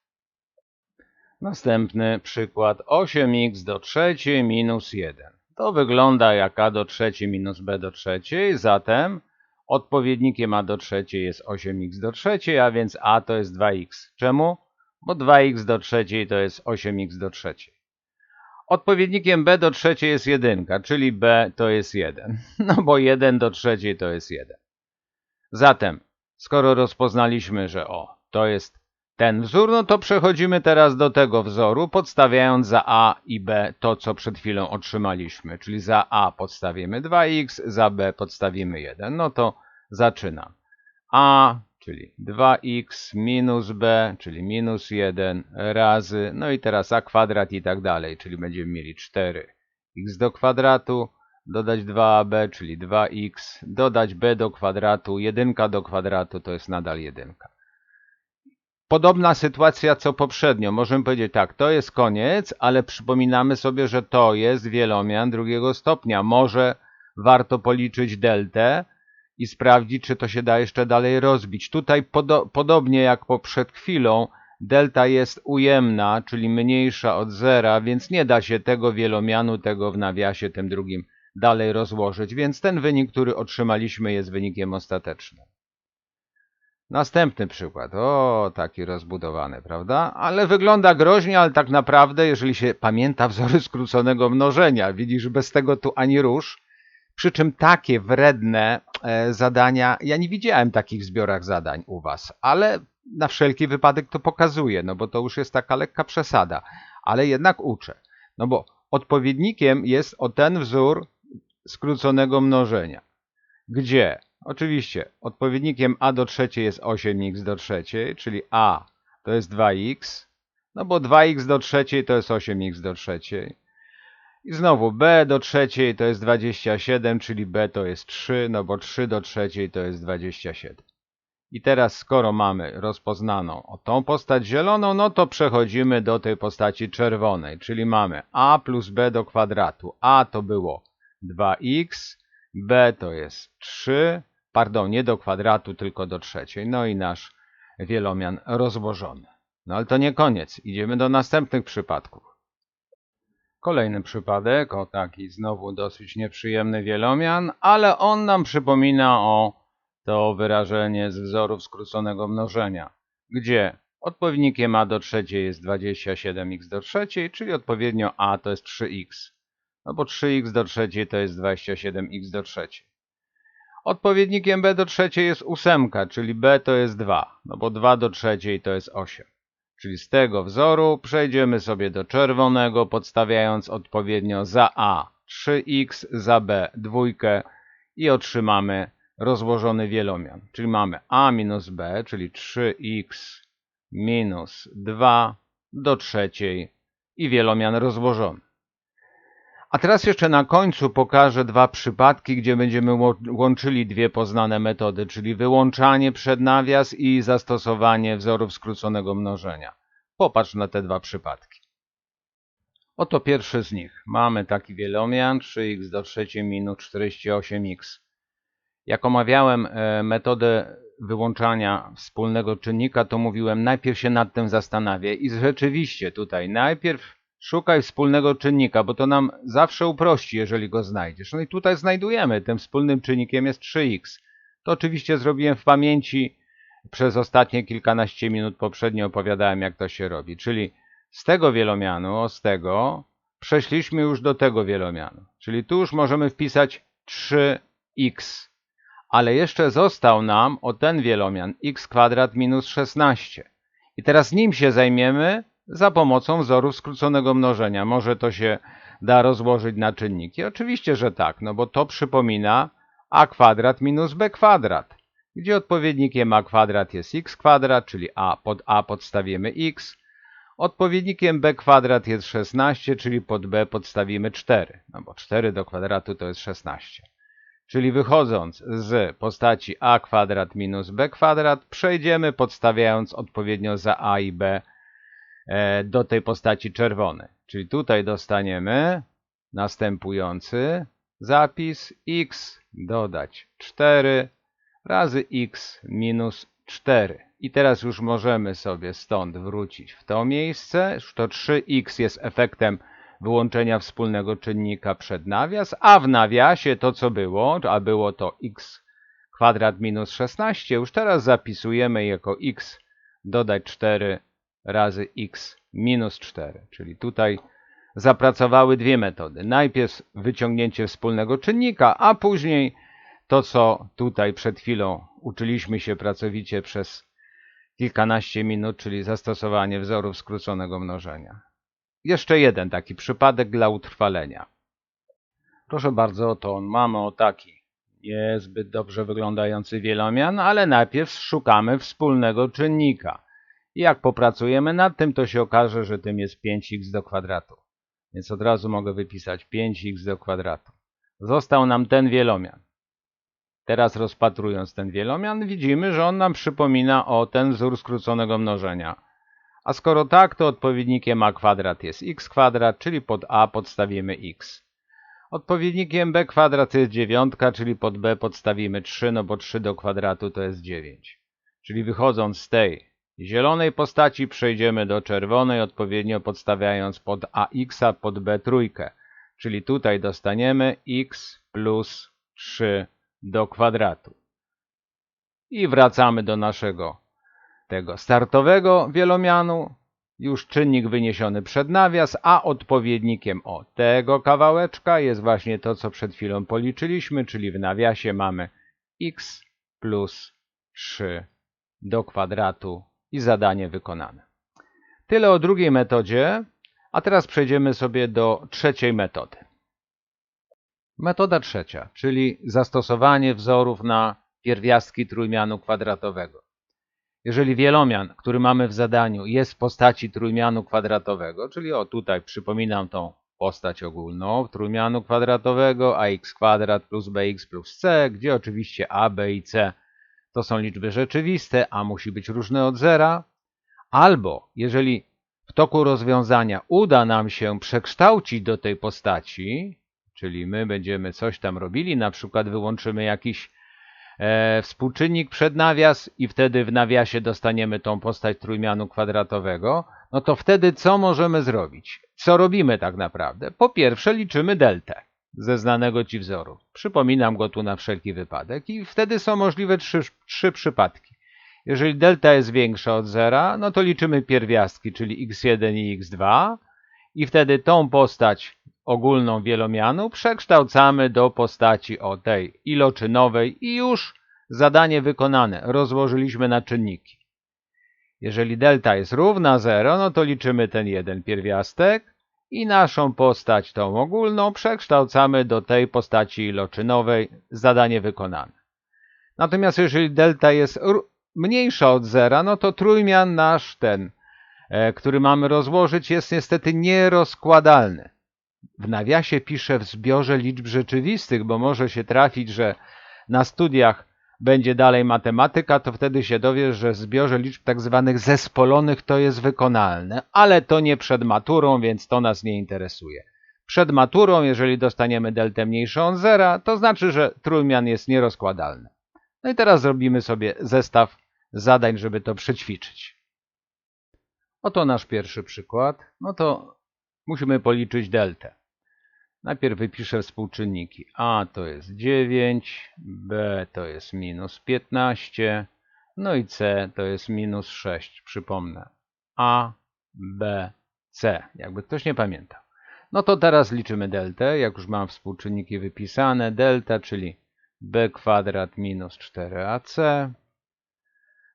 Następny przykład 8x do trzeciej minus 1. To wygląda jak a do trzeciej minus b do trzeciej, zatem odpowiednikiem a do trzeciej jest 8x do trzeciej, a więc a to jest 2x. Czemu? Bo 2x do trzeciej to jest 8x do trzeciej. Odpowiednikiem b do trzeciej jest 1, czyli b to jest 1. No bo 1 do trzeciej to jest 1. Zatem, skoro rozpoznaliśmy, że to jest ten wzór, no to przechodzimy teraz do tego wzoru, podstawiając za a i b to, co przed chwilą otrzymaliśmy. Czyli za a podstawimy 2x, za b podstawimy 1. No to zaczynam. A, czyli 2x minus b, czyli minus 1 razy, no i teraz a kwadrat i tak dalej, czyli będziemy mieli 4x do kwadratu, dodać 2ab, czyli 2x, dodać b do kwadratu, 1 do kwadratu to jest nadal 1. Podobna sytuacja co poprzednio. Możemy powiedzieć tak, to jest koniec, ale przypominamy sobie, że to jest wielomian drugiego stopnia. Może warto policzyć deltę i sprawdzić, czy to się da jeszcze dalej rozbić. Tutaj podobnie jak przed chwilą, delta jest ujemna, czyli mniejsza od 0, więc nie da się tego wielomianu, tego w nawiasie tym drugim dalej rozłożyć. Więc ten wynik, który otrzymaliśmy, jest wynikiem ostatecznym. Następny przykład. Taki rozbudowany, prawda? Ale wygląda groźnie, ale tak naprawdę, jeżeli się pamięta wzory skróconego mnożenia, widzisz, bez tego tu ani rusz, Przy czym takie wredne zadania, ja nie widziałem takich w zbiorach zadań u Was, ale na wszelki wypadek to pokazuję, no bo to już jest taka lekka przesada, ale jednak uczę. No bo odpowiednikiem jest ten wzór skróconego mnożenia, gdzie oczywiście odpowiednikiem a do trzeciej jest 8x do trzeciej, czyli a to jest 2x, no bo 2x do trzeciej to jest 8x do trzeciej. I znowu b do trzeciej to jest 27, czyli b to jest 3, no bo 3 do trzeciej to jest 27. I teraz skoro mamy rozpoznaną tą postać zieloną, no to przechodzimy do tej postaci czerwonej, czyli mamy a plus b do kwadratu. A to było 2x, b to jest 3, pardon, nie do kwadratu, tylko do trzeciej. No i nasz wielomian rozłożony. No ale to nie koniec, idziemy do następnych przypadków. Kolejny przypadek, taki znowu dosyć nieprzyjemny wielomian, ale on nam przypomina to wyrażenie z wzorów skróconego mnożenia, gdzie odpowiednikiem a do trzeciej jest 27x do trzeciej, czyli odpowiednio a to jest 3x, no bo 3x do trzeciej to jest 27x do trzeciej. Odpowiednikiem b do trzeciej jest 8, czyli b to jest 2, no bo 2 do trzeciej to jest 8. Czyli z tego wzoru przejdziemy sobie do czerwonego, podstawiając odpowiednio za a 3x, za b 2 i otrzymamy rozłożony wielomian. Czyli mamy a minus b, czyli 3x minus 2 do trzeciej i wielomian rozłożony. A teraz jeszcze na końcu pokażę dwa przypadki, gdzie będziemy łączyli dwie poznane metody, czyli wyłączanie przed nawias i zastosowanie wzorów skróconego mnożenia. Popatrz na te dwa przypadki. Oto pierwszy z nich. Mamy taki wielomian 3x do trzeciej minus 48x. Jak omawiałem metodę wyłączania wspólnego czynnika, to mówiłem, najpierw się nad tym zastanawiaj i rzeczywiście tutaj najpierw szukaj wspólnego czynnika, bo to nam zawsze uprości, jeżeli go znajdziesz. No i tutaj znajdujemy, tym wspólnym czynnikiem jest 3x. To oczywiście zrobiłem w pamięci, przez ostatnie kilkanaście minut poprzednio opowiadałem, jak to się robi. Czyli z tego wielomianu, z tego, przeszliśmy już do tego wielomianu. Czyli tu już możemy wpisać 3x. Ale jeszcze został nam ten wielomian x kwadrat minus 16. I teraz nim się zajmiemy za pomocą wzoru skróconego mnożenia. Może to się da rozłożyć na czynniki? Oczywiście, że tak, no bo to przypomina a kwadrat minus b kwadrat, gdzie odpowiednikiem a kwadrat jest x kwadrat, czyli pod a podstawimy x. Odpowiednikiem b kwadrat jest 16, czyli pod b podstawimy 4, no bo 4 do kwadratu to jest 16. Czyli wychodząc z postaci a kwadrat minus b kwadrat, przejdziemy podstawiając odpowiednio za a i b do tej postaci czerwonej. Czyli tutaj dostaniemy następujący zapis: x dodać 4 razy x minus 4. I teraz już możemy sobie stąd wrócić w to miejsce. Już to 3x jest efektem wyłączenia wspólnego czynnika przed nawias, a w nawiasie to co było, a było to x kwadrat minus 16, już teraz zapisujemy jako x dodać 4 razy x minus 4. Czyli tutaj zapracowały dwie metody. Najpierw wyciągnięcie wspólnego czynnika, a później to, co tutaj przed chwilą uczyliśmy się pracowicie przez kilkanaście minut, czyli zastosowanie wzorów skróconego mnożenia. Jeszcze jeden taki przypadek dla utrwalenia. Proszę bardzo, to mamy taki niezbyt dobrze wyglądający wielomian, ale najpierw szukamy wspólnego czynnika. I jak popracujemy nad tym, to się okaże, że tym jest 5x do kwadratu. Więc od razu mogę wypisać 5x do kwadratu. Został nam ten wielomian. Teraz rozpatrując ten wielomian, widzimy, że on nam przypomina ten wzór skróconego mnożenia. A skoro tak, to odpowiednikiem a kwadrat jest x kwadrat, czyli pod a podstawimy x. Odpowiednikiem b kwadrat jest 9, czyli pod b podstawimy 3, no bo 3 do kwadratu to jest 9. Czyli wychodząc z tej zielonej postaci przejdziemy do czerwonej, odpowiednio podstawiając pod ax, a pod b trójkę. Czyli tutaj dostaniemy x plus 3 do kwadratu. I wracamy do naszego tego startowego wielomianu. już czynnik wyniesiony przed nawias, a odpowiednikiem tego kawałeczka jest właśnie to, co przed chwilą policzyliśmy, czyli w nawiasie mamy x plus 3 do kwadratu i zadanie wykonane. Tyle o drugiej metodzie, a teraz przejdziemy sobie do trzeciej metody. Metoda trzecia, czyli zastosowanie wzorów na pierwiastki trójmianu kwadratowego. Jeżeli wielomian, który mamy w zadaniu, jest w postaci trójmianu kwadratowego, czyli tutaj przypominam tą postać ogólną trójmianu kwadratowego ax kwadrat plus bx plus c, gdzie oczywiście a, b i c to są liczby rzeczywiste, a musi być różne od zera, albo jeżeli w toku rozwiązania uda nam się przekształcić do tej postaci, czyli my będziemy coś tam robili, na przykład wyłączymy jakiś współczynnik przed nawias i wtedy w nawiasie dostaniemy tą postać trójmianu kwadratowego, no to wtedy co możemy zrobić? Co robimy tak naprawdę? Po pierwsze liczymy deltę ze znanego Ci wzoru. Przypominam go tu na wszelki wypadek i wtedy są możliwe trzy przypadki. Jeżeli delta jest większa od zera, no to liczymy pierwiastki, czyli x1 i x2 i wtedy tą postać ogólną wielomianu przekształcamy do postaci tej iloczynowej i już zadanie wykonane. Rozłożyliśmy na czynniki. Jeżeli delta jest równa 0, no to liczymy ten jeden pierwiastek i naszą postać tą ogólną przekształcamy do tej postaci iloczynowej. Zadanie wykonane. Natomiast jeżeli delta jest mniejsza od zera, no to trójmian nasz ten, który mamy rozłożyć, jest niestety nierozkładalny. W nawiasie piszę w zbiorze liczb rzeczywistych, bo może się trafić, że na studiach będzie dalej matematyka, to wtedy się dowiesz, że w zbiorze liczb tak zwanych zespolonych to jest wykonalne, ale to nie przed maturą, więc to nas nie interesuje. Przed maturą, jeżeli dostaniemy deltę mniejszą od zera, to znaczy, że trójmian jest nierozkładalny. No i teraz zrobimy sobie zestaw zadań, żeby to przećwiczyć. Oto nasz pierwszy przykład. No to musimy policzyć deltę. Najpierw wypiszę współczynniki. A to jest 9, B to jest minus 15, no i C to jest minus 6. Przypomnę. A, B, C. Jakby ktoś nie pamiętał. No to teraz liczymy deltę. Jak już mam współczynniki wypisane, delta, czyli b kwadrat minus 4ac.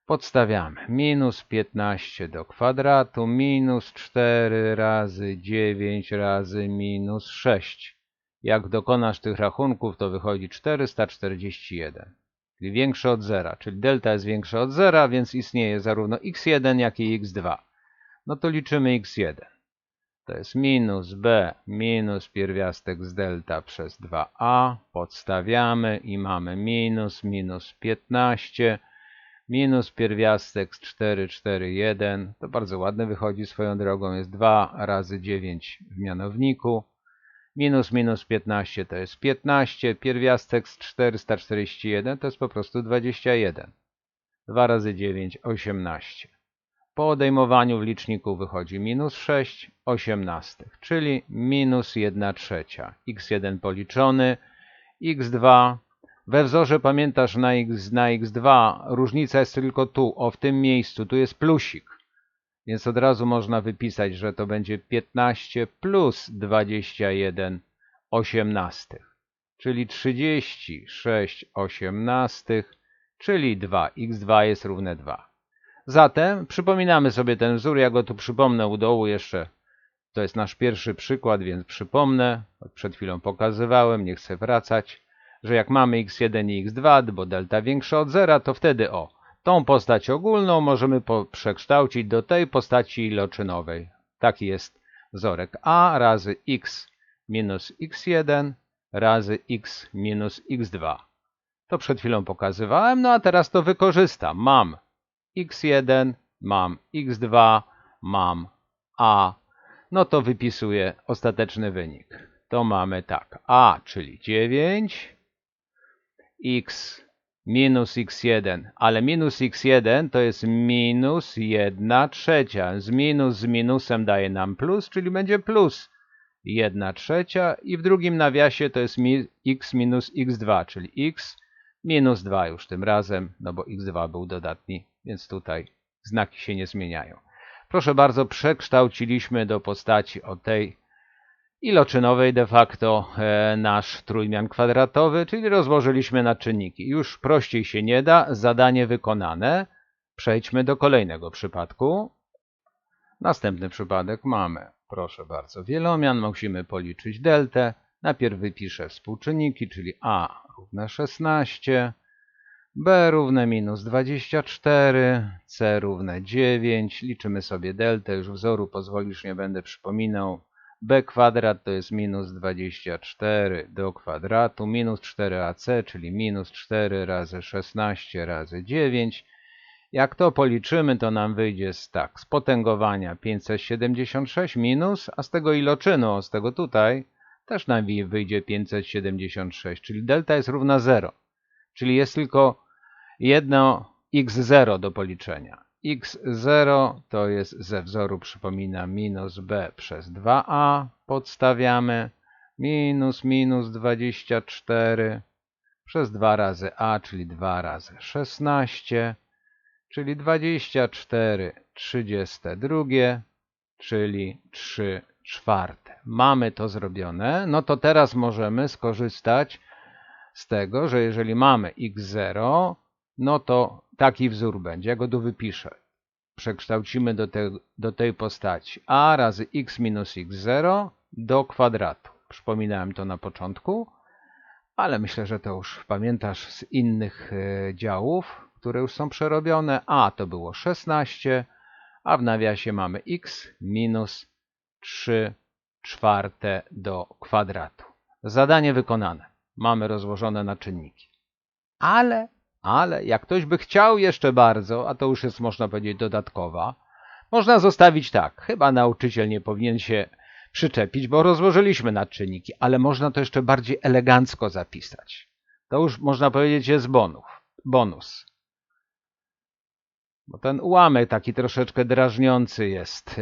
Podstawiamy minus 15 do kwadratu, minus 4 razy 9 razy minus 6. Jak dokonasz tych rachunków, to wychodzi 441, czyli większe od zera, czyli delta jest większa od zera, więc istnieje zarówno x1, jak i x2. No to liczymy x1. To jest minus b minus pierwiastek z delta przez 2a. Podstawiamy i mamy minus 15 minus pierwiastek z 4, 4, 1. To bardzo ładne wychodzi swoją drogą. Jest 2 razy 9 w mianowniku. Minus 15 to jest 15. Pierwiastek z 441 to jest po prostu 21. 2 razy 9, 18. Po odejmowaniu w liczniku wychodzi minus 6 osiemnastych, czyli minus 1/3. x1 policzony, x2. We wzorze pamiętasz na x2 różnica jest tylko tu, w tym miejscu, tu jest plusik. Więc od razu można wypisać, że to będzie 15 plus 21 osiemnastych, czyli 36 osiemnastych, czyli 2. x2 jest równe 2. Zatem przypominamy sobie ten wzór, ja go tu przypomnę u dołu jeszcze. To jest nasz pierwszy przykład, więc przypomnę. Przed chwilą pokazywałem, nie chcę wracać, że jak mamy x1 i x2, bo delta większa od zera, to wtedy tą postać ogólną możemy przekształcić do tej postaci iloczynowej. Taki jest wzorek a razy x minus x1 razy x minus x2. To przed chwilą pokazywałem, no a teraz to wykorzystam. Mam x1, mam x2, mam a. No to wypisuję ostateczny wynik. To mamy tak, a, czyli 9, x minus x1, ale minus x1 to jest minus 1/3. Z minusem daje nam plus, czyli będzie plus 1/3 i w drugim nawiasie to jest x minus x2, czyli x minus 2 już tym razem, no bo x2 był dodatni, więc tutaj znaki się nie zmieniają. Proszę bardzo, przekształciliśmy do postaci o tej iloczynowej de facto nasz trójmian kwadratowy, czyli rozłożyliśmy na czynniki. Już prościej się nie da, zadanie wykonane. Przejdźmy do kolejnego przypadku. Następny przypadek mamy, proszę bardzo, wielomian, musimy policzyć deltę. Najpierw wypiszę współczynniki, czyli a równe 16, b równe minus 24, c równe 9. Liczymy sobie deltę, już wzoru pozwolisz, nie będę przypominał. B kwadrat to jest minus 24 do kwadratu, minus 4ac, czyli minus 4 razy 16 razy 9. Jak to policzymy, to nam wyjdzie tak, z potęgowania 576 minus, a z tego iloczynu, z tego tutaj, też nam wyjdzie 576, czyli delta jest równa 0. Czyli jest tylko jedno x0 do policzenia. x0 to jest ze wzoru, przypominam, minus b przez 2a, podstawiamy, minus 24 przez 2 razy a, czyli 2 razy 16, czyli 24/32, czyli 3/4. Mamy to zrobione, no to teraz możemy skorzystać z tego, że jeżeli mamy x0, no to taki wzór będzie. Ja go tu wypiszę. Przekształcimy do tej postaci a razy x minus x0 do kwadratu. Przypominałem to na początku, ale myślę, że to już pamiętasz z innych działów, które już są przerobione. A to było 16, a w nawiasie mamy x minus 3/4 do kwadratu. Zadanie wykonane. Mamy rozłożone na czynniki. Ale jak ktoś by chciał jeszcze bardzo, a to już jest, można powiedzieć, dodatkowa, można zostawić tak. Chyba nauczyciel nie powinien się przyczepić, bo rozłożyliśmy na czynniki, ale można to jeszcze bardziej elegancko zapisać. To już, można powiedzieć, jest bonus. Bo ten ułamek taki troszeczkę drażniący jest.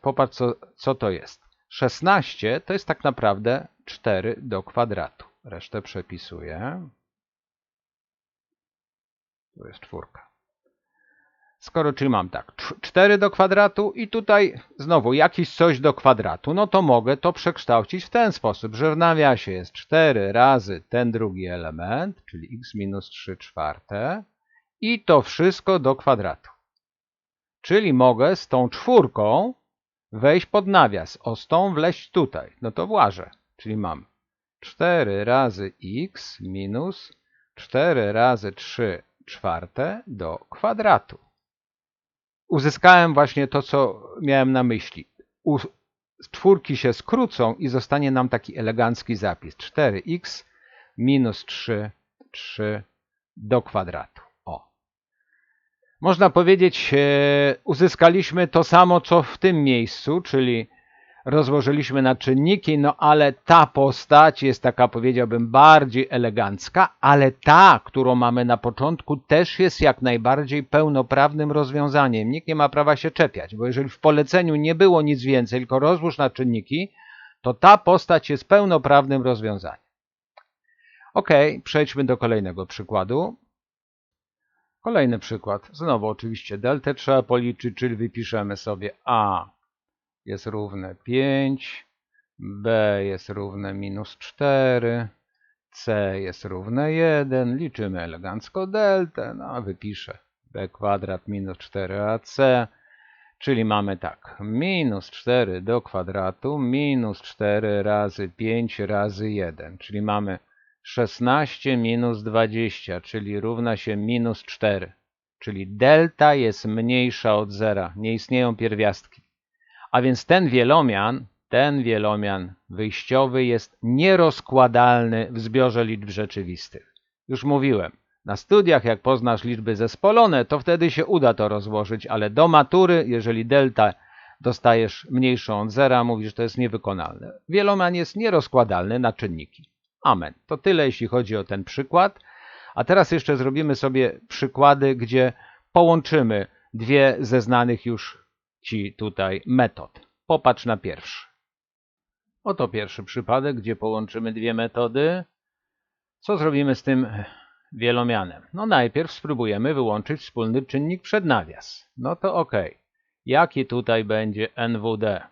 Popatrz, co to jest. 16 to jest tak naprawdę 4 do kwadratu. Resztę przepisuję. To jest 4. Czyli mam tak, 4 do kwadratu i tutaj znowu jakieś coś do kwadratu, no to mogę to przekształcić w ten sposób, że w nawiasie jest 4 razy ten drugi element, czyli x minus 3/4 i to wszystko do kwadratu. Czyli mogę z tą 4 wejść pod nawias, z tą wleźć tutaj, no to włażę, czyli mam 4 razy x minus 4 razy 3/4 do kwadratu. Uzyskałem właśnie to, co miałem na myśli. Czwórki się skrócą i zostanie nam taki elegancki zapis. 4x minus 3 do kwadratu. O. Można powiedzieć, uzyskaliśmy to samo, co w tym miejscu, czyli rozłożyliśmy na czynniki, no ale ta postać jest taka, powiedziałbym, bardziej elegancka, ale ta, którą mamy na początku, też jest jak najbardziej pełnoprawnym rozwiązaniem. Nikt nie ma prawa się czepiać, bo jeżeli w poleceniu nie było nic więcej, tylko rozłóż na czynniki, to ta postać jest pełnoprawnym rozwiązaniem. Ok, przejdźmy do kolejnego przykładu. Kolejny przykład. Znowu oczywiście deltę trzeba policzyć, czyli wypiszemy sobie a jest równe 5, b jest równe minus 4, c jest równe 1. Liczymy elegancko deltę, no a wypiszę b kwadrat minus 4ac, czyli mamy tak, minus 4 do kwadratu, minus 4 razy 5 razy 1, czyli mamy 16 minus 20, czyli równa się minus 4, czyli delta jest mniejsza od zera, nie istnieją pierwiastki. A więc ten wielomian wyjściowy jest nierozkładalny w zbiorze liczb rzeczywistych. Już mówiłem, na studiach jak poznasz liczby zespolone, to wtedy się uda to rozłożyć, ale do matury, jeżeli delta dostajesz mniejszą od zera, mówisz, że to jest niewykonalne. Wielomian jest nierozkładalny na czynniki. Amen. To tyle, jeśli chodzi o ten przykład. A teraz jeszcze zrobimy sobie przykłady, gdzie połączymy dwie ze znanych już Ci tutaj metod. Popatrz na pierwszy. Oto pierwszy przypadek, gdzie połączymy dwie metody. Co zrobimy z tym wielomianem? No najpierw spróbujemy wyłączyć wspólny czynnik przed nawias. No to ok. Jaki tutaj będzie NWD?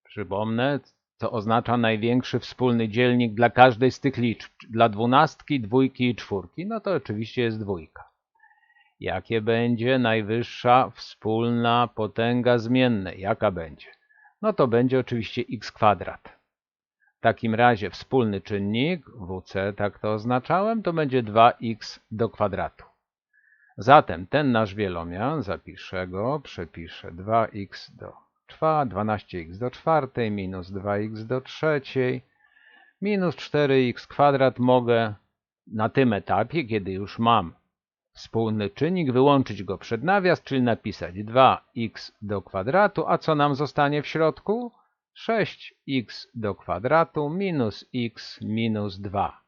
Przypomnę, co oznacza największy wspólny dzielnik dla każdej z tych liczb. Dla dwunastki, dwójki i czwórki. No to oczywiście jest dwójka. Jakie będzie najwyższa wspólna potęga zmiennej? Jaka będzie? No to będzie oczywiście x kwadrat. W takim razie wspólny czynnik, WC, tak to oznaczałem, to będzie 2x do kwadratu. Zatem ten nasz wielomian, zapiszę go, przepiszę 2x do 12x do czwartej minus 2x do trzeciej minus 4x kwadrat mogę na tym etapie, kiedy już mam wspólny czynnik, wyłączyć go przed nawias, czyli napisać 2x do kwadratu, a co nam zostanie w środku? 6x do kwadratu minus x minus 2.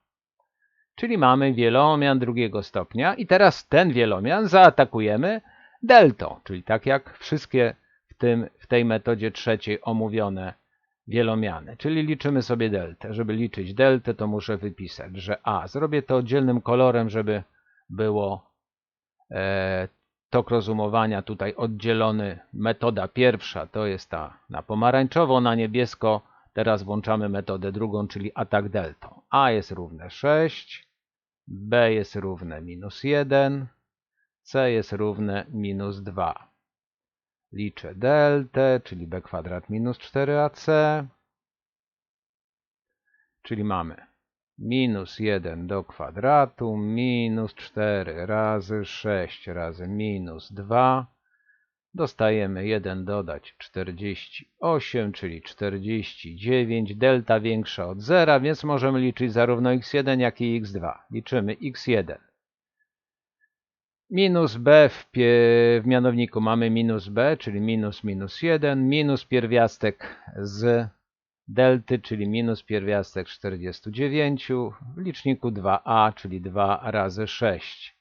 Czyli mamy wielomian drugiego stopnia i teraz ten wielomian zaatakujemy deltą, czyli tak jak wszystkie w tej metodzie trzeciej omówione wielomiany. Czyli liczymy sobie deltę. Żeby liczyć deltę, to muszę wypisać, że a, zrobię to oddzielnym kolorem, żeby było tok rozumowania tutaj oddzielony. Metoda pierwsza to jest ta na pomarańczowo, na niebiesko. Teraz włączamy metodę drugą, czyli atak deltą. A jest równe 6, b jest równe minus 1, c jest równe minus 2. Liczę deltę, czyli b kwadrat minus 4ac, czyli mamy minus 1 do kwadratu minus 4 razy 6 razy minus 2. Dostajemy 1 dodać 48, czyli 49. Delta większa od 0, więc możemy liczyć zarówno x1, jak i x2. Liczymy x1. Minus b w mianowniku mamy minus b, czyli minus minus 1, minus pierwiastek z delty, czyli minus pierwiastek 49, w liczniku 2a, czyli 2 razy 6.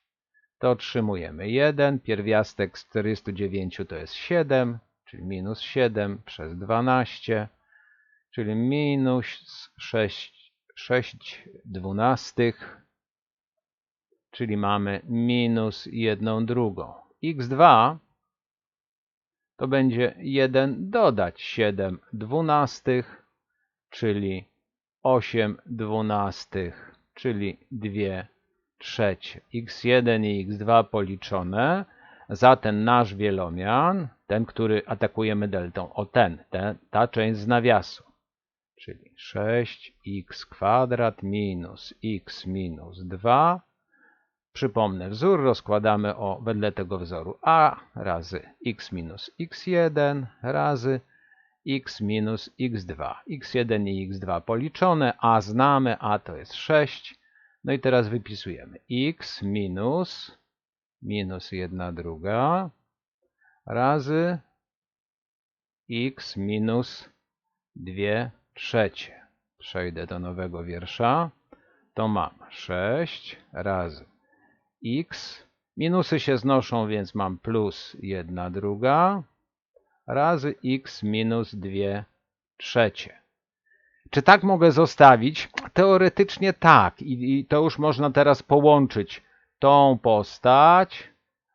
To otrzymujemy 1, pierwiastek z 49 to jest 7, czyli minus 7 przez 12, czyli minus 6 dwunastych, czyli mamy minus 1 drugą. x2 to będzie 1 dodać 7 dwunastych, czyli 8 dwunastych, czyli 2 trzecie. x1 i x2 policzone za ten nasz wielomian, ten, który atakujemy deltą, o ta część z nawiasu, czyli 6x kwadrat minus x minus 2. Przypomnę, wzór rozkładamy wedle tego wzoru a razy x minus x1 razy x minus x2. x1 i x2 policzone, a znamy, a to jest 6. No i teraz wypisujemy x minus 1 druga razy x minus 2 trzecie. Przejdę do nowego wiersza. To mam 6 razy x. Minusy się znoszą, więc mam plus 1 druga razy x minus 2 trzecie. Czy tak mogę zostawić? Teoretycznie tak. I to już można teraz połączyć tą postać,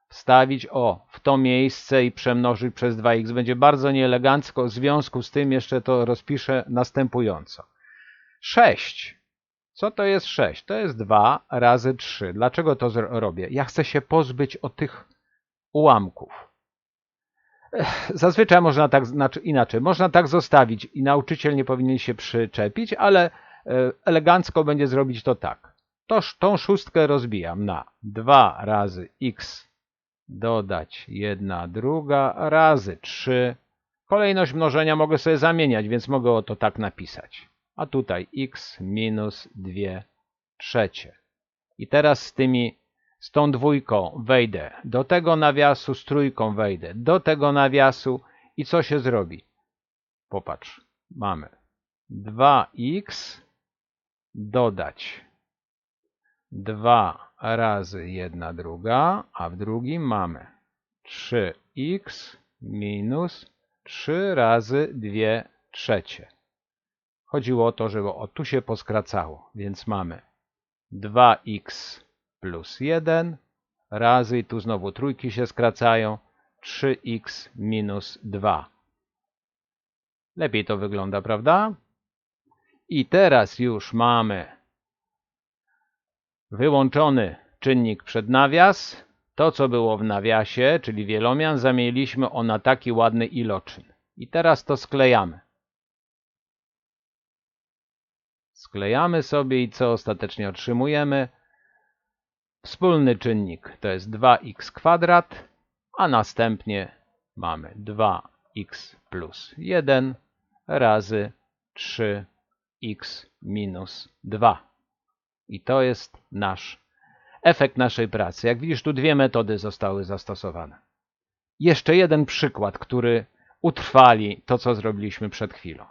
wstawić w to miejsce i przemnożyć przez 2x. Będzie bardzo nieelegancko. W związku z tym jeszcze to rozpiszę następująco. 6. Co to jest 6? To jest 2 razy 3. Dlaczego to robię? Ja chcę się pozbyć tych ułamków. Zazwyczaj można tak, inaczej, można tak zostawić i nauczyciel nie powinien się przyczepić, ale elegancko będzie zrobić to tak. Tą szóstkę rozbijam na 2 razy x dodać 1 druga razy 3. Kolejność mnożenia mogę sobie zamieniać, więc mogę to tak napisać. A tutaj x minus 2 trzecie. I teraz z tą dwójką wejdę do tego nawiasu, z trójką wejdę do tego nawiasu i co się zrobi? Popatrz, mamy 2x dodać 2 razy 1 druga, a w drugim mamy 3x minus 3 razy 2 trzecie. Chodziło o to, żeby tu się poskracało, więc mamy 2x plus 1 razy, i tu znowu trójki się skracają, 3x minus 2. Lepiej to wygląda, prawda? I teraz już mamy wyłączony czynnik przed nawias. To, co było w nawiasie, czyli wielomian, zamieniliśmy na taki ładny iloczyn. I teraz to sklejamy. Sklejamy sobie i co ostatecznie otrzymujemy? Wspólny czynnik to jest 2x², a następnie mamy 2x plus 1 razy 3x minus 2. I to jest nasz efekt naszej pracy. Jak widzisz, tu dwie metody zostały zastosowane. Jeszcze jeden przykład, który utrwali to, co zrobiliśmy przed chwilą.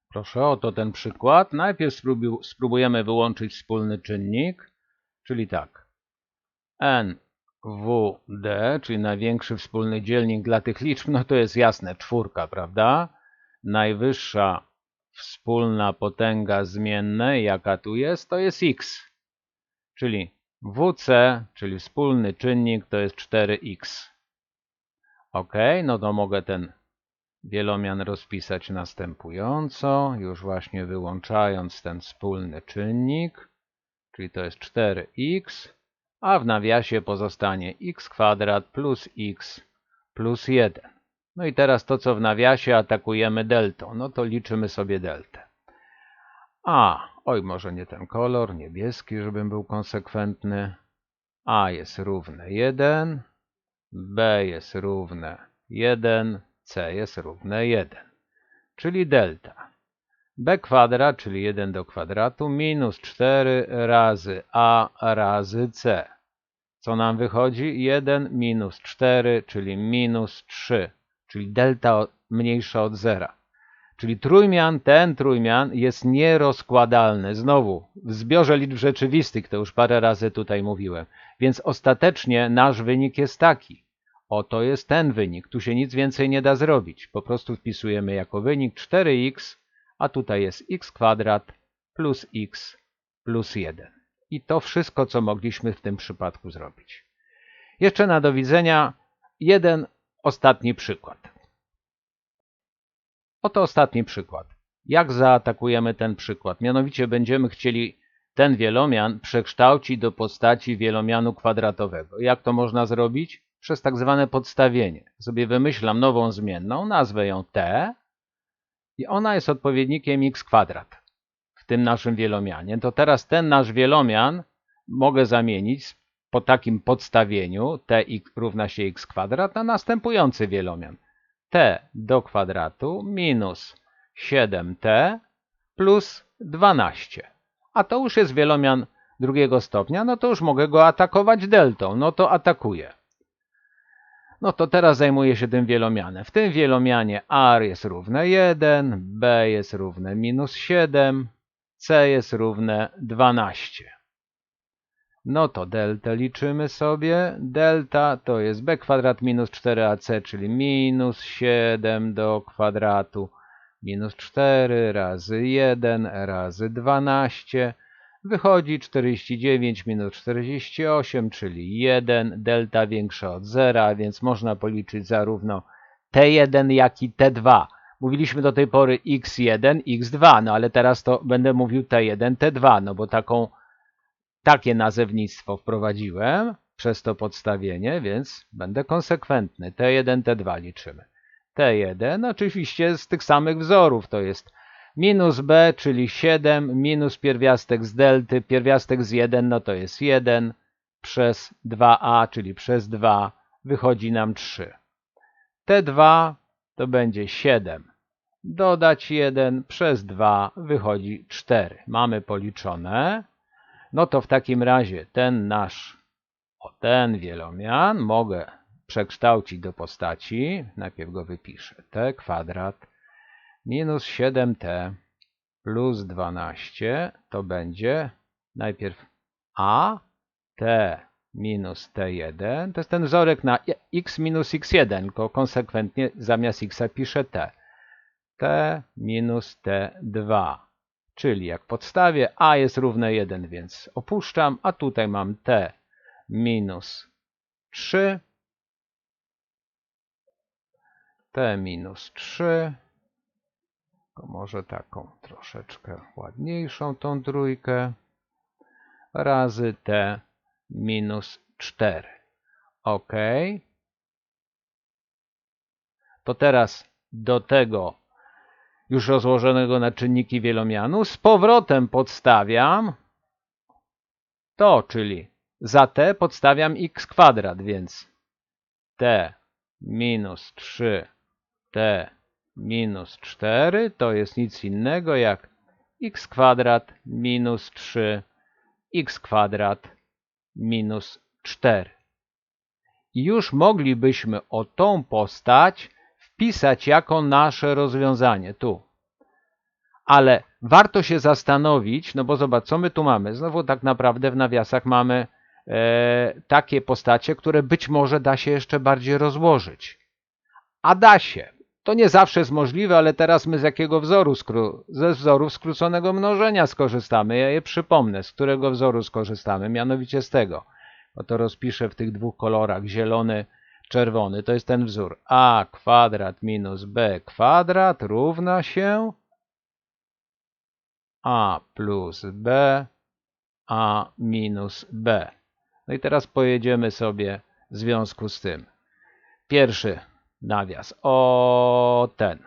Proszę, oto ten przykład. Najpierw spróbujemy wyłączyć wspólny czynnik, czyli tak. NWD, czyli największy wspólny dzielnik dla tych liczb, no to jest jasne, 4, prawda? Najwyższa wspólna potęga zmiennej, jaka tu jest, to jest x. Czyli WC, czyli wspólny czynnik, to jest 4x. Ok, no to mogę ten wielomian rozpisać następująco, już właśnie wyłączając ten wspólny czynnik, czyli to jest 4x, a w nawiasie pozostanie x² plus x plus 1. No i teraz to, co w nawiasie atakujemy deltą, no to liczymy sobie deltę. Oj, może nie ten kolor, niebieski, żebym był konsekwentny. A jest równe 1, B jest równe 1, C jest równe 1, czyli delta. B², czyli 1 do kwadratu, minus 4 razy A razy C. Co nam wychodzi? 1 minus 4, czyli minus 3, czyli delta mniejsza od 0. Czyli trójmian, ten trójmian jest nierozkładalny. Znowu, w zbiorze liczb rzeczywistych, to już parę razy tutaj mówiłem. Więc ostatecznie nasz wynik jest taki. Oto jest ten wynik. Tu się nic więcej nie da zrobić. Po prostu wpisujemy jako wynik 4x, a tutaj jest x² plus x plus 1. I to wszystko, co mogliśmy w tym przypadku zrobić. Jeszcze na do widzenia jeden ostatni przykład. Oto ostatni przykład. Jak zaatakujemy ten przykład? Mianowicie będziemy chcieli ten wielomian przekształcić do postaci wielomianu kwadratowego. Jak to można zrobić? Przez tak zwane podstawienie. Sobie wymyślam nową zmienną, nazwę ją t i ona jest odpowiednikiem x² w tym naszym wielomianie. To teraz ten nasz wielomian mogę zamienić po takim podstawieniu t równa się x² na następujący wielomian. T do kwadratu minus 7t plus 12. A to już jest wielomian drugiego stopnia, no to już mogę go atakować deltą. No to atakuję. No to teraz zajmuję się tym wielomianem. W tym wielomianie r jest równe 1, b jest równe minus 7, c jest równe 12. No to deltę liczymy sobie. Delta to jest b² minus 4ac, czyli minus 7 do kwadratu minus 4 razy 1 razy 12. Wychodzi 49 minus 48, czyli 1. Delta większa od 0, a więc można policzyć zarówno t1, jak i t2. Mówiliśmy do tej pory x1, x2, no ale teraz to będę mówił t1, t2, no bo takie nazewnictwo wprowadziłem przez to podstawienie, więc będę konsekwentny. T1, T2 liczymy. T1 oczywiście z tych samych wzorów to jest minus b, czyli 7, minus pierwiastek z delty, pierwiastek z 1, no to jest 1, przez 2a, czyli przez 2, wychodzi nam 3. T2 to będzie 7. Dodać 1 przez 2 wychodzi 4. Mamy policzone. No to w takim razie ten wielomian mogę przekształcić do postaci, najpierw go wypiszę, t² minus 7t plus 12 to będzie najpierw a, t minus t1, to jest ten wzorek na x minus x1, tylko konsekwentnie zamiast x piszę t minus t2. Czyli jak podstawię, a jest równe 1, więc opuszczam, a tutaj mam t minus 3 t minus 3, to może taką troszeczkę ładniejszą tą trójkę, razy t minus 4. OK. To teraz do tego już rozłożonego na czynniki wielomianu z powrotem podstawiam to, czyli za t podstawiam x kwadrat, więc t minus 3, t minus 4 to jest nic innego jak x kwadrat minus 3, x kwadrat minus 4. I już moglibyśmy o tą postać wpisać jako nasze rozwiązanie tu. Ale warto się zastanowić, no bo zobacz, co my tu mamy. Znowu tak naprawdę w nawiasach mamy takie postacie, które być może da się jeszcze bardziej rozłożyć. A da się. To nie zawsze jest możliwe, ale teraz my z jakiego wzoru? Ze wzorów skróconego mnożenia skorzystamy. Ja je przypomnę, z którego wzoru skorzystamy, mianowicie z tego. Bo to rozpiszę w tych dwóch kolorach, zielony, czerwony. To jest ten wzór. A kwadrat minus b kwadrat równa się a plus b, a minus b. No i teraz pojedziemy sobie w związku z tym. Pierwszy nawias, o ten.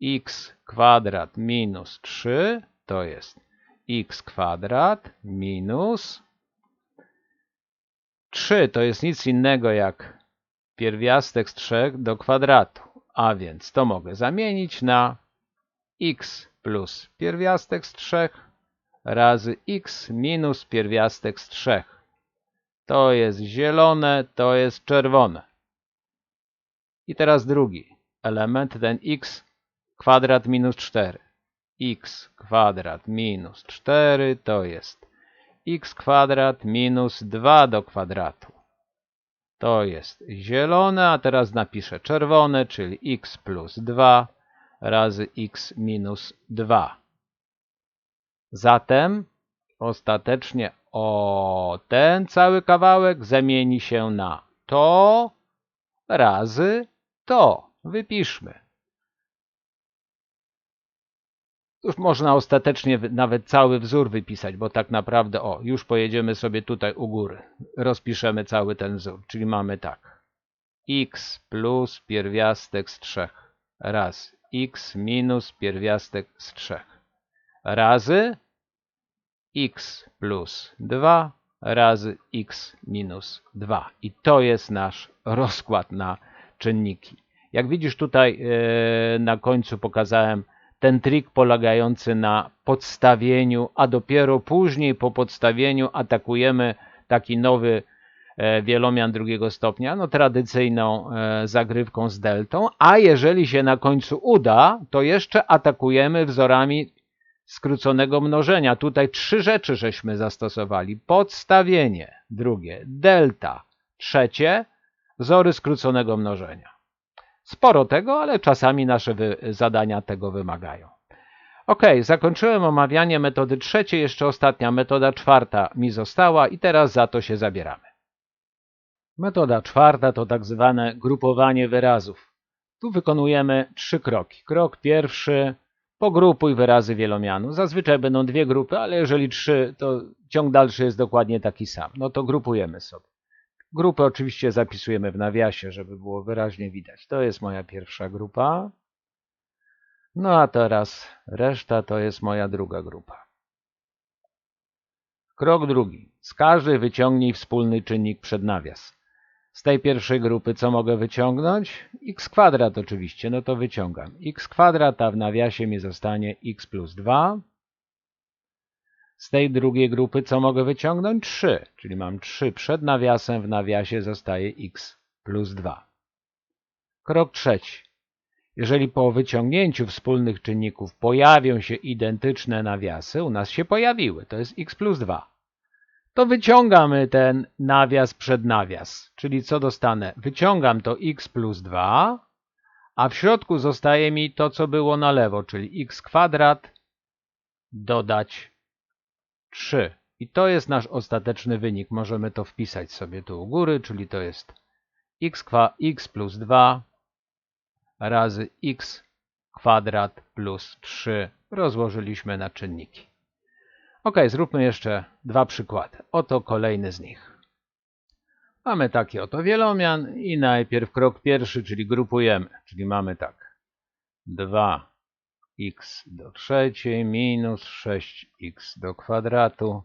X kwadrat minus 3 to jest x kwadrat minus 3 to jest nic innego jak pierwiastek z 3 do kwadratu. A więc to mogę zamienić na x plus pierwiastek z 3 razy x minus pierwiastek z 3. To jest zielone, to jest czerwone. I teraz drugi element, ten x kwadrat minus 4. X kwadrat minus 4 to jest x kwadrat minus 2 do kwadratu. To jest zielone, a teraz napiszę czerwone, czyli x plus 2 razy x minus 2. Zatem ostatecznie ten cały kawałek zamieni się na to razy to. Wypiszmy. Już można ostatecznie nawet cały wzór wypisać, bo tak naprawdę, już pojedziemy sobie tutaj u góry. Rozpiszemy cały ten wzór, czyli mamy tak. X plus pierwiastek z 3 raz x minus pierwiastek z 3 razy x plus 2 razy x minus 2. I to jest nasz rozkład na czynniki. Jak widzisz tutaj na końcu pokazałem ten trik polegający na podstawieniu, a dopiero później po podstawieniu atakujemy taki nowy wielomian drugiego stopnia, no tradycyjną zagrywką z deltą, a jeżeli się na końcu uda, to jeszcze atakujemy wzorami skróconego mnożenia. Tutaj 3 rzeczy żeśmy zastosowali. Podstawienie, drugie, delta, trzecie, wzory skróconego mnożenia. Sporo tego, ale czasami nasze zadania tego wymagają. Ok, zakończyłem omawianie metody trzeciej, jeszcze ostatnia metoda czwarta mi została i teraz za to się zabieramy. Metoda czwarta to tak zwane grupowanie wyrazów. Tu wykonujemy 3 kroki. Krok pierwszy, pogrupuj wyrazy wielomianu. Zazwyczaj będą 2 grupy, ale jeżeli 3, to ciąg dalszy jest dokładnie taki sam. No to grupujemy sobie. Grupę oczywiście zapisujemy w nawiasie, żeby było wyraźnie widać. To jest moja pierwsza grupa. No a teraz reszta to jest moja druga grupa. Krok drugi. Z każdej wyciągnij wspólny czynnik przed nawias. Z tej pierwszej grupy co mogę wyciągnąć? X kwadrat oczywiście, no to wyciągam. X kwadrat, a w nawiasie mi zostanie x plus 2. Z tej drugiej grupy co mogę wyciągnąć? 3, czyli mam 3 przed nawiasem, w nawiasie zostaje x plus 2. Krok trzeci. Jeżeli po wyciągnięciu wspólnych czynników pojawią się identyczne nawiasy, u nas się pojawiły, to jest x plus 2, to wyciągamy ten nawias przed nawias, czyli co dostanę? Wyciągam to x plus 2, a w środku zostaje mi to, co było na lewo, czyli x kwadrat dodać 3. I to jest nasz ostateczny wynik. Możemy to wpisać sobie tu u góry, czyli to jest x plus 2 razy x kwadrat plus 3 rozłożyliśmy na czynniki. Ok, zróbmy jeszcze dwa przykłady. Oto kolejny z nich. Mamy taki oto wielomian i najpierw krok pierwszy, czyli grupujemy. Czyli mamy tak. 2x do trzeciej minus 6x do kwadratu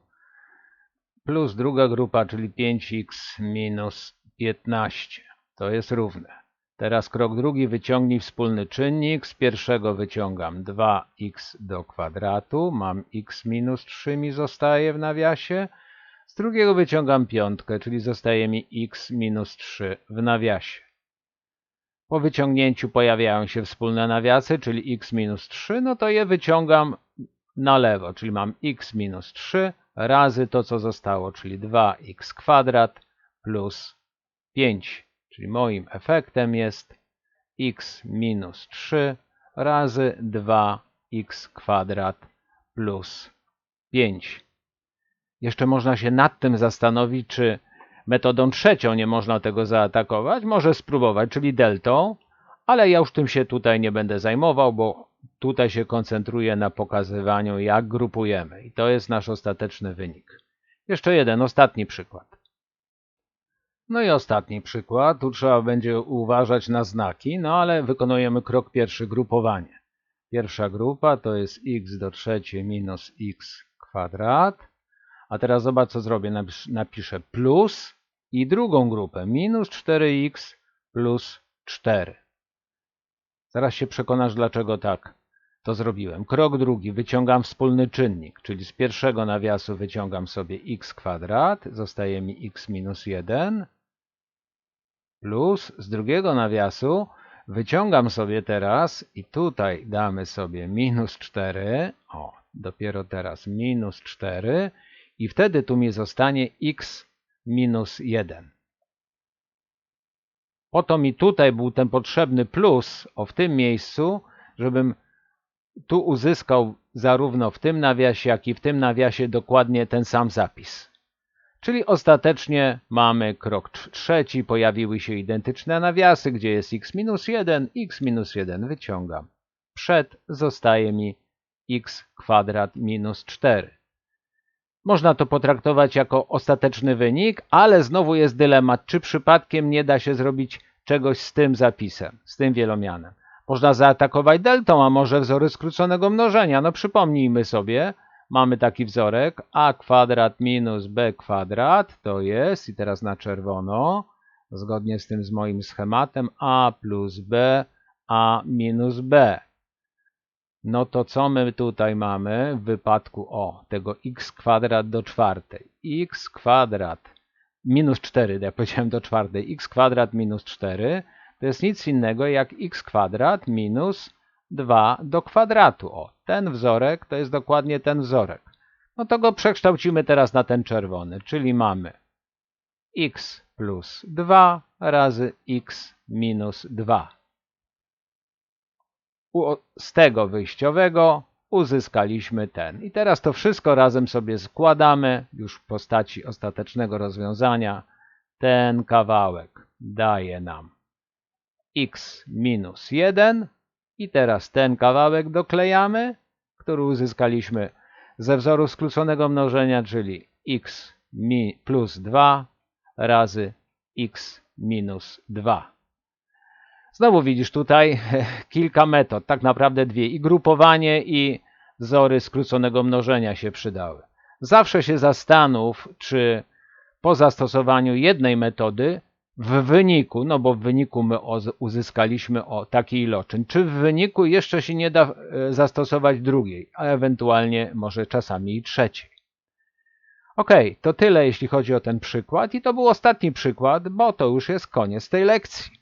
plus druga grupa, czyli 5x minus 15. To jest równe. Teraz krok drugi, wyciągnij wspólny czynnik. Z pierwszego wyciągam 2x do kwadratu. Mam x minus 3 mi zostaje w nawiasie. Z drugiego wyciągam piątkę, czyli zostaje mi x minus 3 w nawiasie. Po wyciągnięciu pojawiają się wspólne nawiasy, czyli x minus 3, no to je wyciągam na lewo, czyli mam x minus 3 razy to, co zostało, czyli 2x kwadrat plus 5. Czyli moim efektem jest x minus 3 razy 2x kwadrat plus 5. Jeszcze można się nad tym zastanowić, czy metodą trzecią nie można tego zaatakować. Może spróbować, czyli deltą, ale ja już tym się tutaj nie będę zajmował, bo tutaj się koncentruję na pokazywaniu, jak grupujemy. I to jest nasz ostateczny wynik. Jeszcze jeden, ostatni przykład. No i ostatni przykład. Tu trzeba będzie uważać na znaki, no ale wykonujemy krok pierwszy, grupowanie. Pierwsza grupa to jest x do trzeciej minus x kwadrat. A teraz zobacz, co zrobię. Napiszę plus i drugą grupę minus 4x plus 4. Zaraz się przekonasz, dlaczego tak to zrobiłem. Krok drugi. Wyciągam wspólny czynnik, czyli z pierwszego nawiasu wyciągam sobie x kwadrat. Zostaje mi x minus 1 plus z drugiego nawiasu wyciągam sobie teraz i tutaj damy sobie minus 4. O, dopiero teraz minus 4. I wtedy tu mi zostanie x minus 1. Po to mi tutaj był ten potrzebny plus w tym miejscu, żebym tu uzyskał zarówno w tym nawiasie, jak i w tym nawiasie dokładnie ten sam zapis. Czyli ostatecznie mamy krok trzeci, pojawiły się identyczne nawiasy, gdzie jest x minus 1 wyciągam. Przed zostaje mi x kwadrat minus 4. Można to potraktować jako ostateczny wynik, ale znowu jest dylemat, czy przypadkiem nie da się zrobić czegoś z tym zapisem, z tym wielomianem. Można zaatakować deltą, a może wzory skróconego mnożenia. No przypomnijmy sobie, mamy taki wzorek a kwadrat minus b kwadrat, to jest, i teraz na czerwono, zgodnie z tym z moim schematem, a plus b, a minus b. No to co my tutaj mamy w wypadku tego x kwadrat do czwartej? X kwadrat minus 4, jak powiedziałem do czwartej, x kwadrat minus 4 to jest nic innego jak x kwadrat minus 2 do kwadratu. Ten wzorek to jest dokładnie ten wzorek. No to go przekształcimy teraz na ten czerwony, czyli mamy x plus 2 razy x minus 2. Z tego wyjściowego uzyskaliśmy ten. I teraz to wszystko razem sobie składamy już w postaci ostatecznego rozwiązania. Ten kawałek daje nam x minus 1 i teraz ten kawałek doklejamy, który uzyskaliśmy ze wzoru skróconego mnożenia, czyli x plus 2 razy x minus 2. Znowu widzisz tutaj kilka metod, tak naprawdę dwie. I grupowanie, i wzory skróconego mnożenia się przydały. Zawsze się zastanów, czy po zastosowaniu jednej metody w wyniku, no bo w wyniku my uzyskaliśmy taki iloczyn, czy w wyniku jeszcze się nie da zastosować drugiej, a ewentualnie może czasami i trzeciej. Ok, to tyle jeśli chodzi o ten przykład i to był ostatni przykład, bo to już jest koniec tej lekcji.